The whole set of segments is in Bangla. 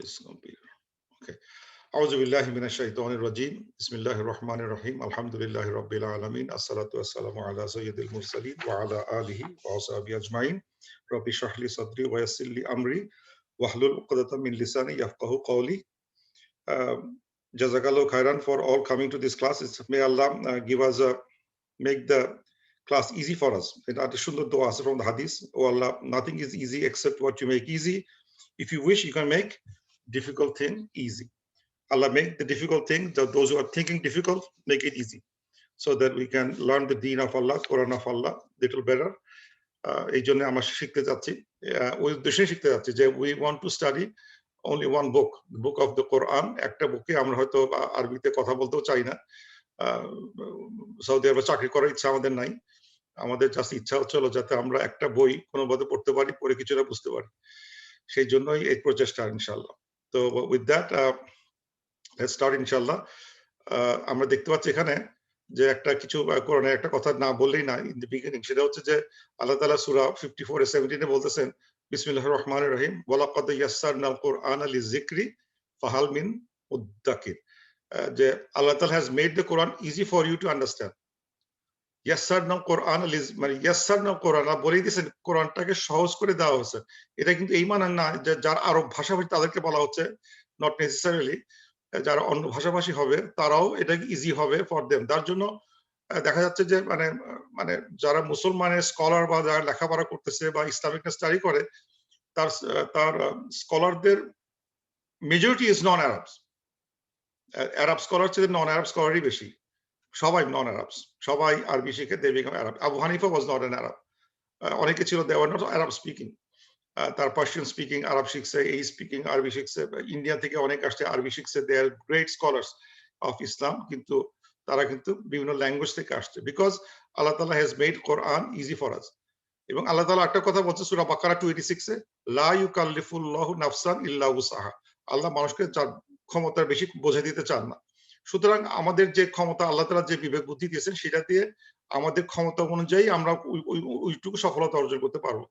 this computer. Okay. أعوذ بالله من الشيطان الرجيم بسم الله الرحمن الرحيم الحمد لله رب العالمين الصلاة والسلام على سيد المرسلين وعلى آله وصحبه أجمعين رب اشرح لي صدري ويسر لي أمري واحلل عقدة من لساني يفقهوا قولي. Jazakallah khairan for all coming to this class. May Allah give us make the class easy for us. That shundar dua আছে from the hadith. Oh Allah, nothing is easy except what you make easy. If you wish, you can make difficult thing easy. Allah make the difficult thing, those who are thinking difficult, make it easy, so that we can learn the deen of Allah, Quran of Allah, little better. এই জন্য আমরা শিখতে যাচ্ছি, ওই উদ্দেশ্যে শিখতে যাচ্ছি যে we want to study only one book, the book of the Quran. একটা বুকে আমরা হয়তো আরবিতে কথা বলতেও চাই না, সৌদি আরবে চাকরি করার ইচ্ছা আমাদের নাই, আমাদের জাস্ট ইচ্ছা হচ্ছিল যাতে আমরা একটা বই কোনোভাবে পড়তে পারি, পড়ে কিছুটা বুঝতে পারি, সেই জন্যই এই প্রচেষ্টা ইনশাআল্লাহ। তো with that let's start ইনশাআল্লাহ। আমরা দেখতে পাচ্ছি এখানে যে একটা কিছু কোরআনের একটা কথা না বললেই না ইন দি বিগিনিং, সেটা হচ্ছে যে আল্লাহ তাআলা সূরা 54:17 বলতেছেন বিসমিল্লাহির রহমানির রহিম ওয়ালাকাদ ইয়াসসারনাল কুরআনা লিযিকরি ফাহাল মিন মুদ্দাকির, যে আল্লাহ তাআলা has made the Quran easy for you to understand. ইয়াসসারনাল কুরআনা মানে ইয়াসসারনাল কুরআন বলেই দিয়েছেন কোরআনটাকে সহজ করে দেওয়া হয়েছে। এটা কিন্তু এই মানে না যে যারা আরব ভাষাভাষী তাদেরকে বলা হচ্ছে, নট নেসেসারিলি যারা অন্য ভাষাভাষী হবে তারাও এটা ইজি হবে ফর দেম। তার জন্য দেখা যাচ্ছে যে মানে মানে যারা মুসলমানের স্কলার বা যারা লেখাপড়া করতেছে বা ইসলামিক স্টাডি করে, তার তার স্কলারদের majority is non Arabs. Arab scholar চেয়ে নন আরব স্কলারই বেশি, সবাই নন আরবস, সবাই আরবি শিখে they became Arab. Abu Hanifa was not an Arab, অনেকে ছিল they were not Arab speaking, তার পার্সিয়ান স্পিকিং আরব শিখছে, এই স্পিকিং আরবি শিখছে, ইন্ডিয়া থেকে অনেক আসছে আরবি শিখছে, দে are great scholars of Islam, কিন্তু তারা কিন্তু বিভিন্ন ল্যাঙ্গুয়েজ থেকে আসছে, বিকজ আল্লাহ তাআলা has made Quran easy for us. এবং আল্লাহ তাআলা একটা কথা বলছে সূরা বাকারা 286-এ, লা ইউকাল্লিফুল্লাহু নাফসান ইল্লা উসআহা, আল্লাহ মানুষকে যার ক্ষমতার বেশি বোঝা দিতে চান না। সুতরাং আমাদের যে ক্ষমতা আল্লাহ তাআলা যে বিবেক বুদ্ধি দিয়েছেন সেটা দিয়ে আমাদের ক্ষমতা অনুযায়ী আমরা ওইটুকু সফলতা অর্জন করতে পারবো।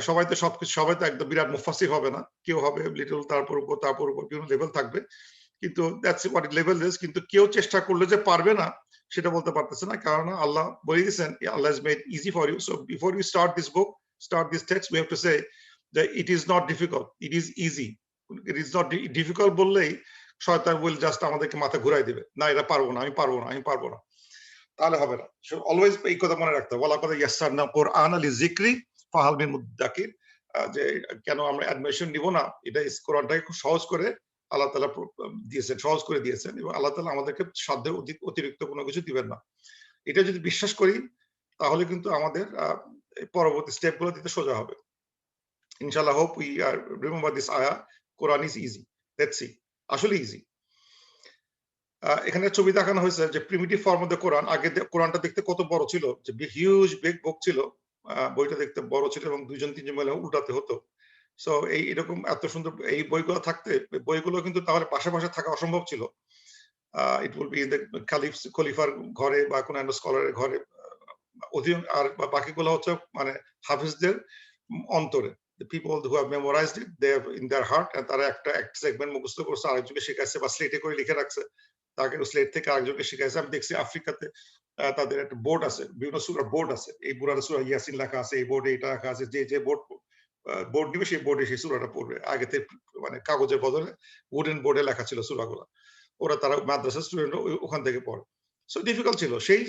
সবাই তো সবকিছু, সবাই তো একদম বিরাট মুফাসসির হবে না, কেউ হবে লিটল, তারপর উপর বিভিন্ন লেভেল থাকবে, কিন্তু দ্যাটস হোয়াট লেভেল ইজ। কিন্তু কেউ চেষ্টা করলে যে পারবে না সেটা বলতে পারতেছে না, কারণ আল্লাহ বলে দিয়েছেন আল্লাহ has made easy for you. So before you start this book, start this text, we have to say that it is not difficult, it is easy. It is not difficult বললেই শয়তান will just আমাদেরকে মাথা ঘুরাই দিবে, না এটা পারবো না, আমি পারবো না, আমি পারবো না, তাহলে হবে না। সো অলওয়েজ এই কথা মনে রাখতে হবে, ওয়ালাকাদ ইয়াসসারনা কুরআনা লিযিকরি ফাহাল মিন মুদ্দাকির, যে কেন আমরা অ্যাডমিশন নিব না, এটা কোরআনটাকে খুব সহজ করে আল্লাহ তাআলা দিয়েছেন, সহজ করে দিয়েছেন, এবং আল্লাহ তাআলা আমাদেরকে সাধ্যের অতিরিক্ত কোনো কিছু দিবেন না। এটা যদি বিশ্বাস করি তাহলে কিন্তু আমাদের পরবর্তী স্টেপগুলো দিতে সোজা হবে ইনশাআল্লাহ। Hope we are remember this আয়া, Quran is easy, let's see, আসলে ইজি। এখানে ছবি দেখানো হয়েছে যে প্রিমিটিভ ফর্ম অফ দ্য কোরআন। আগে কোরআনটা দেখতে কত বড় ছিল, যে হিউজ বিগ বুক ছিল, বইটা দেখতে বড় ছিল এবং দুইজন তিনজন মিলে উল্টাতে হতো। সো এই এরকম এত সুন্দর এই বইগুলো থাকতে, বইগুলো কিন্তু তাহলে পাশে পাশে থাকা অসম্ভব ছিল। It will be in the খলিফার ঘরে বা কোনো একটা স্কলারের ঘরে, আর বাকিগুলো হচ্ছে মানে হাফিজদের অন্তরে, the people who have memorized it, they have in their heart, and তারা একটা সেগমেন্ট মুখস্থ করছে, আরেকজনকে শেখাচ্ছে বা স্লেটে করে লিখে রাখছে, তাকে স্লেট থেকে আরেকজনকে শেখাইছে। আমি দেখছি আফ্রিকাতে তাদের একটা বোর্ড আছে, বিভিন্ন সূরার বোর্ড আছে, এই সূরা ইয়াসিন লেখা আছে, এই বোর্ডে এটা লেখা আছে, যে বোর্ড নিবে সেই বোর্ডে সেই সূরাটা পড়বে। আগে থেকে মানে কাগজের বদলে উডেন বোর্ডে লেখা ছিল সূরাগুলো, ওরা তারা মাদ্রাসার স্টুডেন্ট ওখান থেকে পড়ে। সো ডিফিকাল্ট ছিল সেই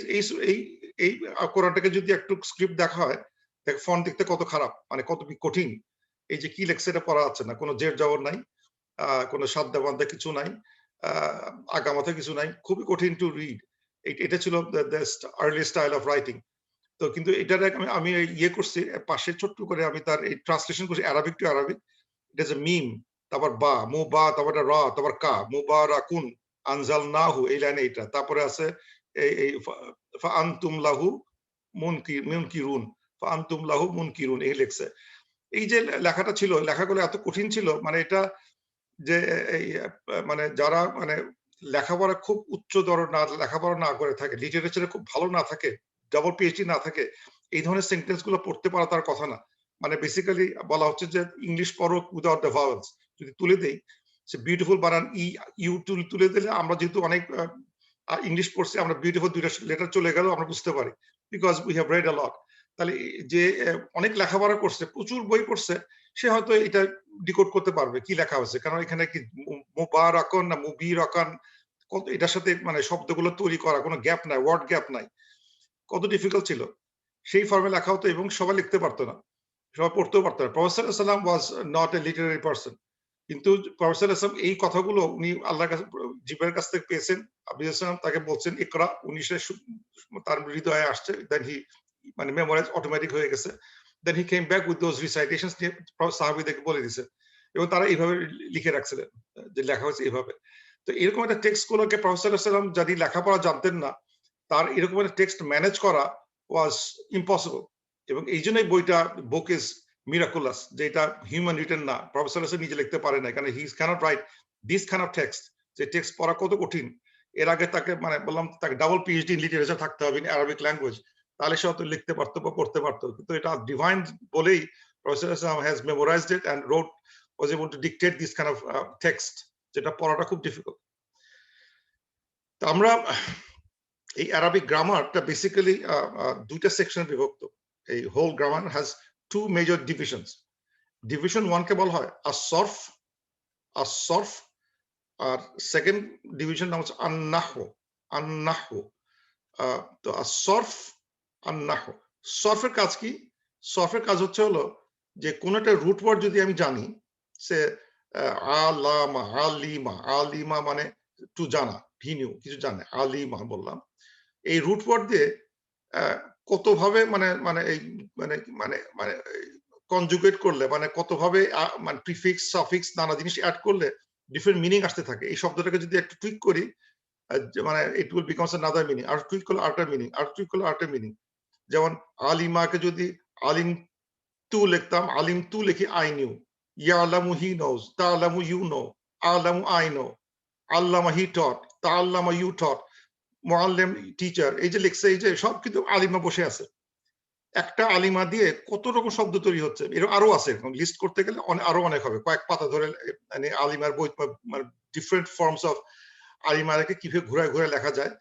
এই কোরআনটাকে যদি একটু স্ক্রিপ্ট দেখা হয়, দেখ ফন্ট দেখতে কত খারাপ, মানে কত কঠিন, এই যে কি লেখছে এটা পড়া যাচ্ছে না, কোনো জের জবর নাই, কোনো সাদ্দা বান্দা কিছু নাই, আগামাথা কিছু নাই, খুবই কঠিন টু রিড। এটা ছিল the early style of writing. তো কিন্তু এটার আমি ইয়ে করছি পাশে ছোট্ট করে, আমি তার এই ট্রান্সলেশন করছি Arabic to Arabic. It is a মিম, তারপর বা মু বা, তারপর রা, তারপর কা মুবারাকুন আনজালনাহু, এই লাইনে এটা, তারপরে আছে এই ফাআনতুম লাহু মুনকিরুন, ফাআনতুম লাহু মুনকিরুন, এই লেখছে। এই যে লেখাটা ছিল, লেখাগুলো এত কঠিন ছিল, মানে এটা যে এই মানে যারা মানে লেখাপড়া খুব উচ্চতর না, লেখাপড়া না করে থাকে, লিটারেচারে খুব ভালো না থাকে, ডাবল পিএইচডি না থাকে, এই ধরনের সেন্টেন্স গুলো পড়তে পারা তার কথা না। মানে বেসিক্যালি বলা হচ্ছে যে ইংলিশ পড়ো উইদাউট দ্য ভাওয়েলস। যদি তুলে দেই সে বিউটিফুল বানান ইউ তুলে দিলে আমরা যেহেতু অনেক ইংলিশ পড়ছি আমরা বিউটিফুল দুইটা লেটার চলে গেল আমরা বুঝতে পারি because we have read a lot. তাহলে যে অনেক লেখাপড়া করছে প্রচুর বই পড়ছে সে হয়তো এটা ডিকোড করতে পারবে কি লেখা হয়েছে, কারণ এখানে কি মুবারাকান না মুবিরাকান, কত এটার সাথে মানে শব্দগুলো তৈরি করা কোনো গ্যাপ নাই, ওয়ার্ড গ্যাপ নাই, কত ডিফিকাল্ট ছিল সেই ফর্মে লেখা হতো এবং সবাই লিখতে পারতো না, সবাই পড়তেও পারতো না। প্রফেসর সাল্লাম was not a Literary person, কিন্তু প্রফেসর সাল্লাম এই কথাগুলো উনি আল্লাহর কাছে জিব্রাইলের কাছ থেকে পেয়েছেন, আবু সাল্লাম তাকে বলছেন ইকরা, উনি তার হৃদয়ে আসছে, দেন হি মানে মেমোরাইজ অটোমেটিক হয়ে গেছে, দেন হি কেম ব্যাক উইথ দোজ রিসাইটেশনস নিয়ে সাহাবীদেরকে বলে দিয়েছে এবং তারা এইভাবে লিখে রাখছিলেন যে লেখা হয়েছে এইভাবে। তো এরকম একটা টেক্সট গুলোকে প্রফেসর সাল্লাম যদি লেখাপড়া জানতেন না, তার এরকম একটা টেক্সট ম্যানেজ করা ওয়াজ ইম্পসিবল। এবং এই জন্যই বইটা বুক ইজ মিরাকুলাস, যে এটা হিউম্যান রিটেন না, প্রফেসর নিজে লিখতে পারে না, কারণ he can't write this kind of text. যে টেক্সট পড়া কত কঠিন, এর আগে তাকে মানে বললাম তাকে ডাবল পিএইচডি ইন লিটারেচার থাকতে হবে ইন আরবিক ল্যাঙ্গুয়েজ, তাহলে সে হয়তো লিখতে পারতো বা পড়তে পারতো, কিন্তু এটা ডিভাইন বলেই professor has memorized it and rote was able to dictate this kind of text, যেটা পড়াটা খুব ডিফিকাল্ট। তো আমরা এই অ্যারাবিক গ্রামারটা বেসিক্যালি দুইটা সেকশনে বিভক্ত। এই whole grammar has two major divisions. Division 1 কে বলা হয় আসরফ, আসরফ, আর সেকেন্ড ডিভিশন নাম হচ্ছে আন-নাহু, আন-নাহু। তো আসরফ, আন-নাহু। সরফের কাজ কি? সরফের কাজ হচ্ছে হলো যে কোন একটা রুট ওয়ার্ড যদি আমি জানি, সে আলামা, আলিমা, আলিমা মানে টু জানা, হি নিউ, কিছু জানে, আলিমা বললাম। এই রুট ওয়ার্ড দিয়ে কতভাবে মানে মানে এই মানে মানে মানে কনজুগেট করলে মানে কতভাবে মানে প্রিফিক্স সাফিক্স নানা জিনিস অ্যাড করলে ডিফারেন্ট মিনিং আসতে থাকে। এই শব্দটাকে যদি একটু টুইক করি মানে it will becomes another meaning, আর টুইক করলে আরেকটা মিনিং, আর টুইক করলে আরেকটা মিনিং। যেমন আলিমাকে যদি আলিম তু লিখতাম, আলিম তু লিখি আই নিউ, ইয়ালামু হি নোজ, তালামু ইউ নো, আলামু আই নো, আল্লামা he taught, তাআল্লামা you taught, মুআল্লিম teacher, এই যে লিখছে এই যে সব কিন্তু আলিমা বসে আছে। একটা আলিমা দিয়ে কত রকম শব্দ তৈরি হচ্ছে, এর আরো আছে, লিস্ট করতে গেলে আরো অনেক হবে, কয়েক পাতা ধরে মানে আলিমার বই মানে ডিফারেন্ট ফর্মস অফ আলিমাকে কিভাবে ঘুরে ঘুরে লেখা যায়।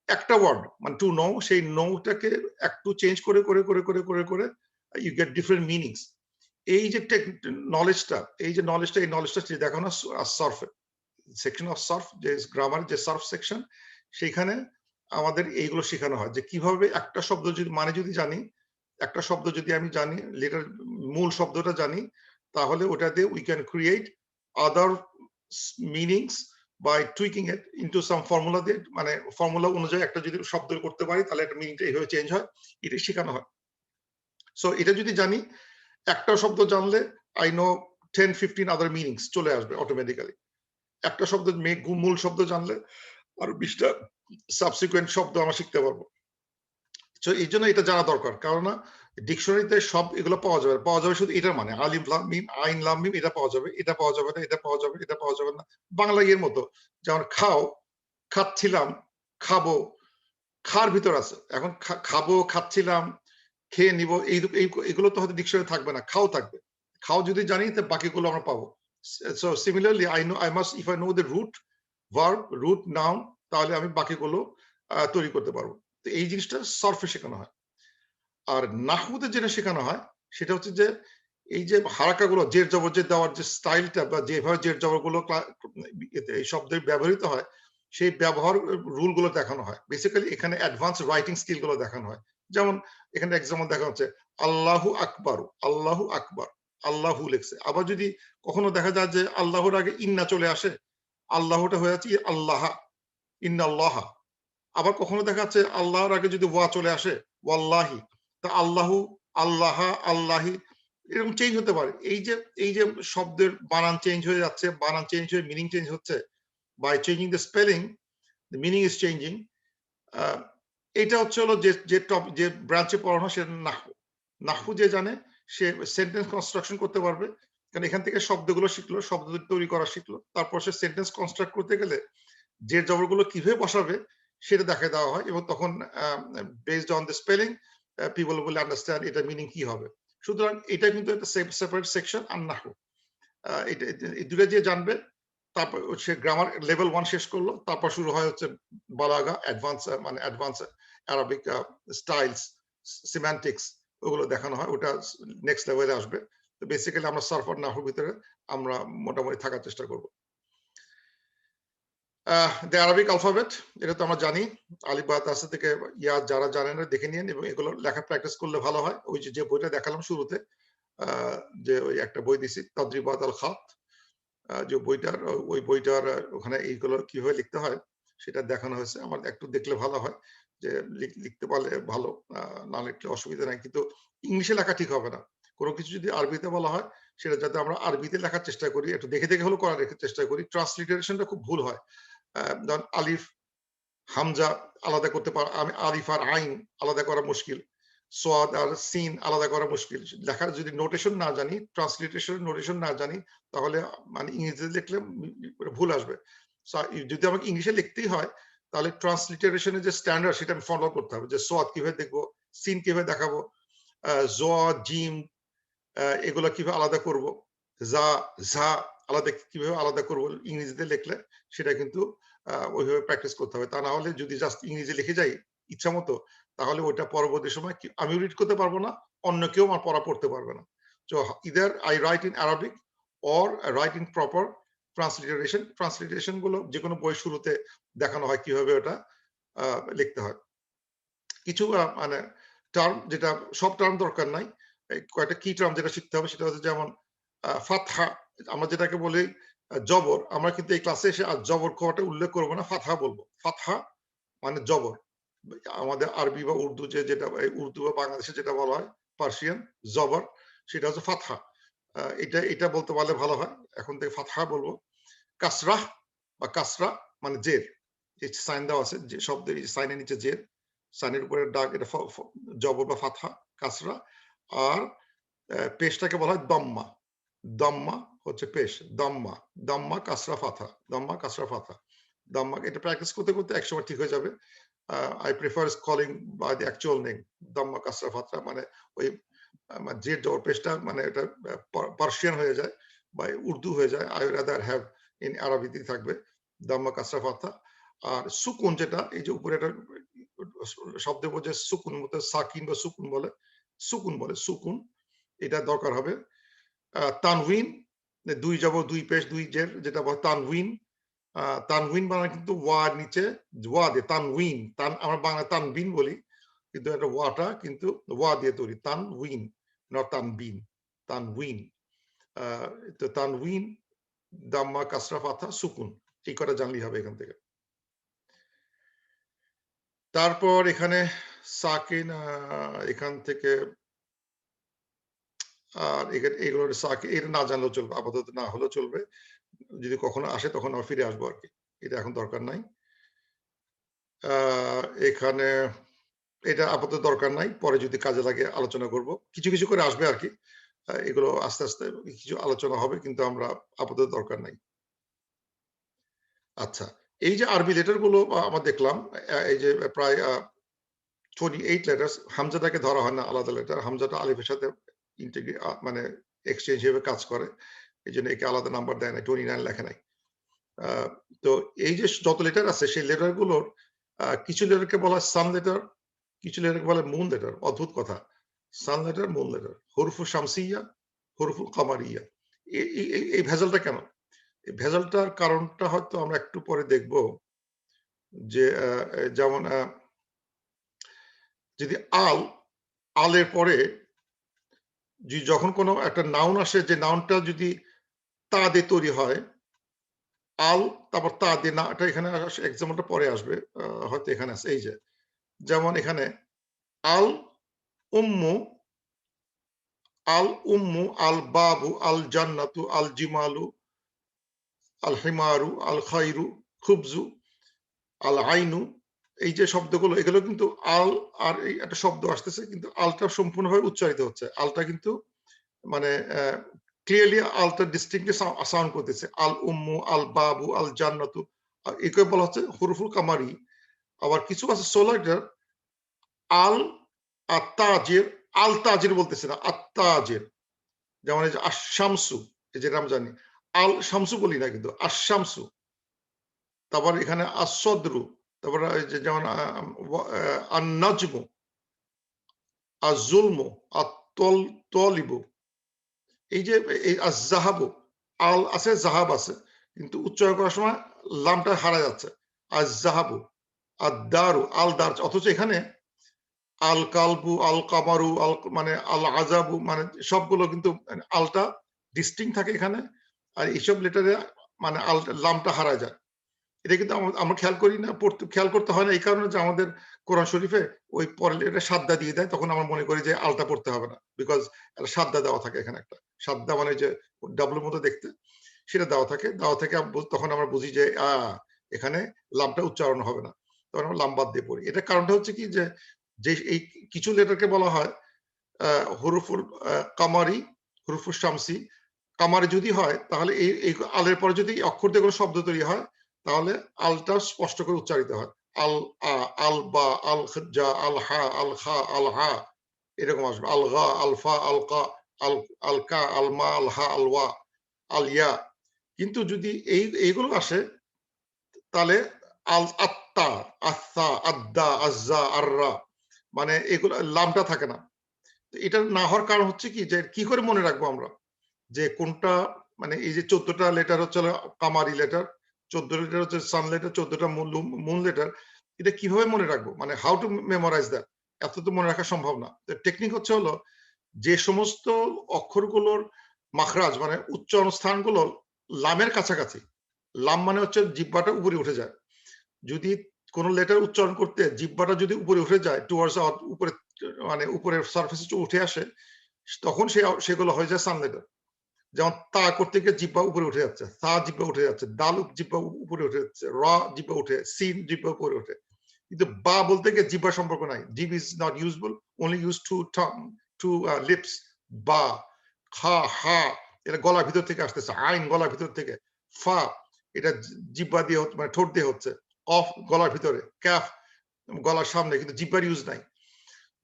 একটা ওয়ার্ড মানে টু নো, সেই নোটাকে একটু চেঞ্জ করে করে করে করে করে করে ইউ গেট ডিফারেন্ট মিনিংস। এই যে নলেজটা, এই যে নলেজটা, এই নলেজটা দেখানো সার্ফে সেকশন অফ সার্ফ, যে গ্রামার যে সার্ফ সেকশন, সেইখানে আমাদের এইগুলো শেখানো হয় যে কিভাবে একটা শব্দ যদি মানে যদি জানি, একটা শব্দ যদি আমি জানি, লেটার মূল শব্দটা জানি, তাহলে ওটাতে we can create other meanings by tweaking it into some formula দিয়ে, মানে ফর্মুলা অনুযায়ী একটা যদি শব্দ করতে পারি তাহলে একটা মিনিংটা এইভাবে চেঞ্জ হয়, এটাই শেখানো হয়। সো এটা যদি জানি, একটা শব্দ জানলে আই নো 10-15 আদার মিনিংস চলে আসবে অটোমেটিক্যালি। একটা শব্দ মূল শব্দ জানলে আরো 20টা সাবসিকুয়েন্ট শব্দ আমরা শিখতে পারবো। তো এই জন্য এটা জানা দরকার, কারণ ডিকশনারিতে সব এগুলো পাওয়া যাবে শুধু এটার মানে আলিম লাম মিম আইন লাম মিম, এটা পাওয়া যাবে, এটা পাওয়া যাবে না, এটা পাওয়া যাবে, এটা পাওয়া যাবে না। বাংলা এর মতো যেমন খাও, খাচ্ছিলাম, খাবো, খার ভিতর আছে। এখন খাবো, খাচ্ছিলাম, খেয়ে নিব, এইগুলো তো হয়তো ডিকশনারি থাকবে না, খাও থাকবে। খাও যদি জানি তো বাকিগুলো আমরা পাবো। So similarly I must if I know the root verb, root noun, তাহলে আমি বাকিগুলো তৈরি করতে পারবো। তো এই জিনিসটা সরফে শেখানো হয়। আর নাহউতে যেটা শেখানো হয় সেটা হচ্ছে যে এই যে হারাকাগুলো জের জবর জের দেওয়ার যে স্টাইলটা বা যেভাবে জের জবরগুলো এই শব্দে ব্যবহৃত হয়, সেই ব্যবহার রুলগুলো দেখানো হয়। বেসিক্যালি এখানে অ্যাডভান্স রাইটিং স্কিল গুলো দেখানো হয়। যেমন এখানে এক্সাম্পল দেখা হচ্ছে আল্লাহু আকবার, আল্লাহু আকবার, আল্লাহু লেখছে। আবার যদি কখনো দেখা যায় যে আল্লাহর আগে ইন্না চলে আসে, আল্লাহটা হয়ে যাচ্ছে আল্লাহ, ইন্নাল্লাহা। আবার কখনো দেখা যাচ্ছে আল্লাহর আগে যদি ওয়া চলে আসে, ওয়াল্লাহি, তা আল্লাহু, আল্লাহ, আল্লাহি, এরকম চেঞ্জ হতে পারে। এই যে শব্দের বানান চেঞ্জ হয়ে যাচ্ছে, বানান চেঞ্জ হয়ে মিনিং চেঞ্জ হচ্ছে, by changing the spelling the meaning is changing. এটা হচ্ছে হলো যে ব্রাঞ্চে পড়ানো সেটা নাহু। নাহু যে জানে সে সেন্টেন্স কনস্ট্রাকশন করতে পারবে, কারণ এখান থেকে শব্দগুলো শিখলো, শব্দ তৈরি করা শিখলো, তারপর সে সেন্টেন্স কনস্ট্রাক্ট করতে গেলে যে জবরগুলো কিভাবে বসাবে সেটা দেখা দেওয়া হয়, এবং তখন based on the spelling people will understand এটা মিনিং কি হবে। সুতরাং এটা কিন্তু একটা সেপারেট সেকশন আর নাহু। এটা এই দুটো যে জানবে তারপর সে গ্রামার লেভেল 1 শেষ করলো, তারপর শুরু হয় হচ্ছে বালাগা, অ্যাডভান্স আরবিক স্টাইলস, সিম্যান্টিক্স, ওগুলো দেখানো হয়। ওটা নেক্সট লেভেলে আসবে। তো বেসিক্যালি আমরা সার্ফ আর নাহর ভিতরে আমরা মোটামুটি থাকার চেষ্টা করব। দ্য আরবিক অ্যালফাবেট, এটা তো আমরা জানি। আলিফ বা তাসা থেকে ইয়া, যারা জানেন না দেখে নিন এবং এগুলো লেখা প্র্যাকটিস করলে ভালো হয়। ওই যে বইটা দেখালাম শুরুতে, যে ওই একটা বই দিছি তাদরিবাত আল খাত, যে বইটার, ওই বইটার ওখানে এইগুলো কিভাবে লিখতে হয় সেটা দেখানো হয়েছে। আমার একটু দেখলে ভালো হয়, যে লিখতে পারলে ভালো, না লিখলে অসুবিধা নাই। কিন্তু ইংলিশে লেখা ঠিক হবে না। কোনো কিছু যদি আরবিতে বলা হয় সেটা যাতে আমরা আরবিতে লেখার চেষ্টা করি, একটু দেখে দেখে হলেও করার চেষ্টা করি। ট্রান্সলিটারেশনটা খুব ভুল হয়। ধরেন আলিফ হামজা আলাদা করতে পার, আমি আলিফ আর আইন আলাদা করা মুশকিল, সোয়াদ আর সিন আলাদা করা মুশকিল। লেখার যদি নোটেশন না জানি, ট্রান্সলিটেশন নোটেশন না জানি, তাহলে মানে ইংরেজিতে লিখলে ভুল আসবে। যদি আমাকে ইংলিশে লিখতেই হয় তাহলে ট্রান্সলিটারেশনের যে স্ট্যান্ডার্ড সেটা আমি ফলো করতে হবে, যে সোয়াদ কিভাবে দেখবো, সিন কিভাবে দেখাবো, জোয়া জিম এগুলো কিভাবে আলাদা করব, যা ঝা আলাদা কিভাবে আলাদা করব ইংরেজিতে লিখলে, সেটা কিন্তু ওইভাবে প্র্যাকটিস করতে হবে। তা না হলে যদি জাস্ট ইংরেজি লিখে যাই ইচ্ছা মতো, তাহলে ওইটা পরবর্তী সময় আমি রিড করতে পারবো না, অন্য কেউ আমার পড়া পড়তে পারবে না। So either I write in Arabic or I write in proper transliteration. Transliteration গুলো যে কোনো বই শুরুতে দেখানো হয় কিভাবে ওটা লিখতে হয়। কিছু মানে টার্ম, যেটা সব টার্ম দরকার নাই, কয়েকটা কি টার্ম যেটা শিখতে হবে, সেটা হচ্ছে যেমন ফাতহা, আমরা যেটাকে বলি জবর। আমরা কিন্তু এই ক্লাসে এসে আর জবর কোয়াটা উল্লেখ করবো না, ফাতহা বলবো। ফাতহা মানে জবর। আমাদের আরবি বা উর্দু যেটা উর্দু বা বাংলাদেশে যেটা বলা হয় পার্সিয়ান জবর, সেটা হচ্ছে ফাতহা। এটা বলতে পারলে ভালো হয়, এখন থেকে ফাতহা বলবো। কাসরাহ বা কাসরা মানে জের, যে সাইন দেওয়া আছে, যে শব্দের সাইনের নিচে জের, সাইনের উপরে দাগ, এটা জবর বা ফাতহা, কাসরা। আর পেশটাকে বলা হয় দম্মা। দম্মা হচ্ছে পেশ, দম্মা, দম্মা কাসরা ফাথা, দম্মা কাসরা ফাথা, দম্মা। এটা প্র্যাকটিস করতে করতে একসময় ঠিক হয়ে যাবে। I prefer calling by the actual name, দম্মা কাসরা ফাথা, মানে ওই যে জবর পেশটা মানে এটা পার্সিয়ান হয়ে যায় বা উর্দু হয়ে যায়। I rather have in আরবিতে থাকবে দম্মা কাসরা ফাথা। আর সুকুন, যেটা এই যে উপরে একটা শব্দ বোঝে সুকুন, মতো সাকিন বা সুকুন বলে, সুকুন বলে, সুকুন, এটা দরকার হবে। তানউইন, দুই জবর দুই পেশ দুই জের, যেটা বলে তানউইন। তানউইন মানে কিন্তু ওয়ার নিচে ওয়া দিয়ে তানউইন, আমরা বাংলা তানবিন বলি, কিন্তু এটা ওয়াটা কিন্তু ওয়া দিয়ে তৈরি, তানউইন, নট তানবিন, তানউইন। তো তানউইন, দাম্মা কাসরা ফাথা সুকুন, এই কটা জানলেই হবে এখান থেকে। তারপর এখানে সাকিন, এখান থেকে আর এগুলোর সাকিন এটা না জানলেও চলবে, আপাতত না হলেও চলবে। যদি কখনো আসে তখন আবার ফিরে আসবো আর কি, এটা এখন দরকার নাই। এখানে এটা আপাতত দরকার নাই, পরে যদি কাজে লাগে আলোচনা করব, কিছু কিছু করে আসবে আর কি। এগুলো আস্তে আস্তে কিছু আলোচনা হবে, কিন্তু আমরা আপাতত দরকার নাই। আচ্ছা, এই যে আরবি লেটার গুলো আমরা দেখলাম, এই যে প্রায় 28 লেটার্স, হামজাটাকে ধরা হয় না আলাদা লেটার, হামজাটা আলিফের সাথে মানে এক্সচেঞ্জ হিসেবে কাজ করে, এই জন্য একে আলাদা নাম্বার দেয় না, 29 লেখে নাই। তো এই যে যত লেটার আছে সেই লেটার গুলোর কিছু লেটারকে বলা হয় সান লেটার, কিছু লেটারকে বলে মুন লেটার। অদ্ভুত কথা, সান লেটার, মুন লেটার, হরফু শামসিয়া, হরফু কামারিয়া। এই ভেজালটা কেন? এই ভেজালটার কারণটা হয়তো আমরা একটু পরে দেখব, যে যেমন যদি আলের পরে যখন কোনো একটা নাউন আসে, যে নাউনটা যদি তা দিয়ে তৈরি হয়, আল তারপর তা দিয়ে, না এটা এখানে এক্সাম্পলটা পরে আসবে, হয়তো এখানে আছে, এই যে যেমন এখানে আল উম্মু, আল উম্মু, আল বাবু, আল জান্নাতু, আল জিমালু, আল হিমারু, আল খাইরু, খুবজু, আল আইনু, এই যে শব্দগুলো, এগুলো কিন্তু আল আর এই একটা শব্দ আসতেছে, কিন্তু আলটা সম্পূর্ণভাবে উচ্চারিত হচ্ছে, আলটা কিন্তু মানে ক্লিয়ারলি আলটা ডিস্টিংক্টলি সাউন্ড করতেছে। আল উম্মু, আল বাবু, আল জান্নাতু, একে বলা হচ্ছে হুরুফুল কামারি। আবার কিছু আছে সোলাইটার, আল আত্তাজির, আল তাজির বলতেছে না, আত্তাজির। যেমন এই যে আশামসু, এই যেটা আমরা জানি আল শামসু বলি না কিন্তু আশ-শামসু। তারপর এখানে আস-সদরু, তারপর এই যে যেমন আন-নাজমু, আজ-জুলমু, আত-তলিবু। এই যে এই আজ-যাহাবু, আল আছে যাহাব আছে। কিন্তু উচ্চারণ করার সময় লামটা হারা যাচ্ছে। আজ-যাহাবু, আদ-দারু, আল-দার, অথচ এখানে আল কালবু, আল কামারু, আল মানে আল আজাবু, মানে সবগুলো কিন্তু আলটা ডিস্টিংক্ট থাকে এখানে। আর এইসব লেটারে মানে লামটা হারা যায়। এটা কিন্তু আমরা খেয়াল করি না, খেয়াল করতে হয় না এই কারণে যে আমাদের কোরআন শরীফে ওই পরের লেটারে সাদ্দা দিয়ে দেয়, তখন আমরা মনে করি যে আলটা পড়তে হবে না। বিকজ একটা সাদ্দা দেওয়া থাকে এখানে একটা। সাদ্দা মানে যে ডাবলুর মতো দেখতে, সেটা দেওয়া থাকে। দেওয়া থেকে তখন আমরা বুঝি যে এখানে লামটা উচ্চারণ হবে না। তখন আমরা লাম বাদ দিয়ে পড়ি। এটার কারণটা হচ্ছে কি যে এই কিছু লেটারকে বলা হয় হুরুফুল কামারি, হুরুফুল শামসি। কামারি যদি হয় তাহলে এই আলের পরে যদি অক্ষর দিয়ে কোনো শব্দ তৈরি হয় তাহলে আলটা স্পষ্ট করে উচ্চারিত হয়। আল আ, আল বা, আল জা, আল হা, আল খা, আল হা, এরকম আসবে। আল গা, আল ফা, আল কা, আল আল কা, আল মা, আল হা, আল ওয়া, আল ইয়া। কিন্তু যদি এইগুলো আসে তাহলে আল আত্তা, আত্তা, আদ্দা, আজ্জা, আররা, মানে এগুলো লামটা থাকে না। এটা না হওয়ার কারণ হচ্ছে কি যে কি করে মনে রাখবো আমরা যে কোনটা, মানে এই যে 14টা লেটার হচ্ছে কামারি লেটার, 14 লেটার হচ্ছে সান লেটার, 14টা মুন লেটার, এটা কিভাবে মনে রাখবো, মানে হাউ টু মেমোরাইজ দ্যাট, এত তো মনে রাখা সম্ভব না। টেকনিক হচ্ছে হলো যে সমস্ত অক্ষরগুলোর মাখরাজ মানে উচ্চারণ স্থানগুলো লামের কাছাকাছি, লাম মানে হচ্ছে জিহ্বাটা উপরে উঠে যায়। যদি কোন লেটার উচ্চারণ করতে জিহ্বাটা যদি উপরে উঠে যায়, টুয়ার্ডস উপরে, মানে উপরের সারফেসে উঠে আসে, তখন সেগুলো হয়ে যায় সান লেটার। যেমন তা করতে গিয়ে জিহ্বা উপরে উঠে যাচ্ছে, সা জিহ্বা উঠে যাচ্ছে, দাল জিহ্বা উপরে উঠে যাচ্ছে, র জিহ্বা উঠে, সিন জিহ্বা উপরে ওঠে। কিন্তু বা বলতে গিয়ে জিহ্বার সম্পর্ক নাই। জিভ is not usable, only use to tongue, to lips. বা, খা, হা, এটা গলার ভিতর থেকে আসতেছে। আইন গলার ভিতর থেকে। ফা, এটা জিহ্বা দিয়ে মানে ঠোঁট দিয়ে হচ্ছে। অফ গলার ভিতরে, ক্যাফ গলার সামনে, কিন্তু জিহ্বার ইউজ নাই।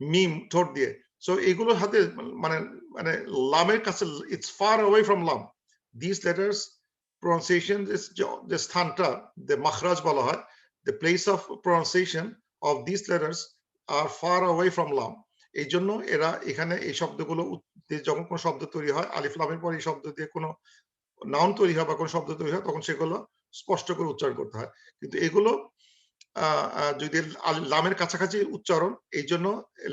মিম ঠোঁট দিয়ে। সো এগুলোর হাতে মানে মানে লামের কাছে, ইটস ফার অ্যাওয়ে ফ্রম লাম। দিস লেটার্স প্রনাউন্সিয়েশন, যে স্থানটা, যে মাখরাজ বলা হয়, the place of pronunciation of these letters are far away from lam. এই জন্য এরা এখানে এই শব্দগুলো যখন কোনো শব্দ তৈরি হয়, আলিফ লামের পর এই শব্দ দিয়ে কোনো নাউন তৈরি হয় বা কোনো শব্দ তৈরি হয়, তখন সেগুলো স্পষ্ট করে উচ্চারণ করতে হয়। কিন্তু এগুলো যদি লামের কাছাকাছি উচ্চারণ, এই জন্য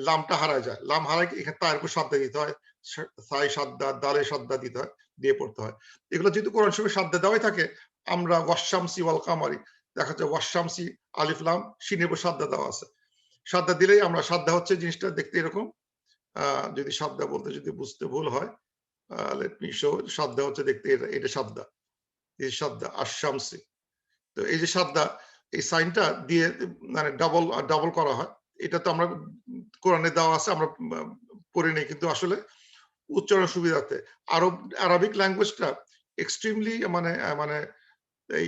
লামটা হারায় যায়। লাম হারায়, এখানে তার উপর সাদ্দা দিতে হয়, সাই সাদ্দা, দালে সাদ্দা দিতে হয়, দিয়ে পড়তে হয়। এগুলো যেহেতু কোরআন শরীফে সাদ্দা দেওয়াই থাকে, আমরা ওয়াশ-শামসি ওয়াল কামারি, দেখা যায় ওয়াশ-শামসি, আলিফ লাম, শিনের উপর সাদ্দা দেওয়া আছে। সাদ্দা দিলেই আমরা, সাদ্দা হচ্ছে জিনিসটা দেখতে এরকম। যদি সাদ্দা বলতে যদি বুঝতে ভুল হয়, লেট মি শো। সাদ্দা হচ্ছে দেখতে এটা সাদ্দা। এই সাদ্দা আশ-শামসি। তো এই যে সাদ্দা, এই সাইনটা দিয়ে মানে ডাবল করা হয়। এটা তো আমরা কোরআনে দেওয়া আছে, আমরা পড়ি নাই, কিন্তু আসলে উচ্চারণ সুবিধার্থে। আরবিক ল্যাঙ্গুয়েজটা এক্সট্রিমলি মানে মানে এই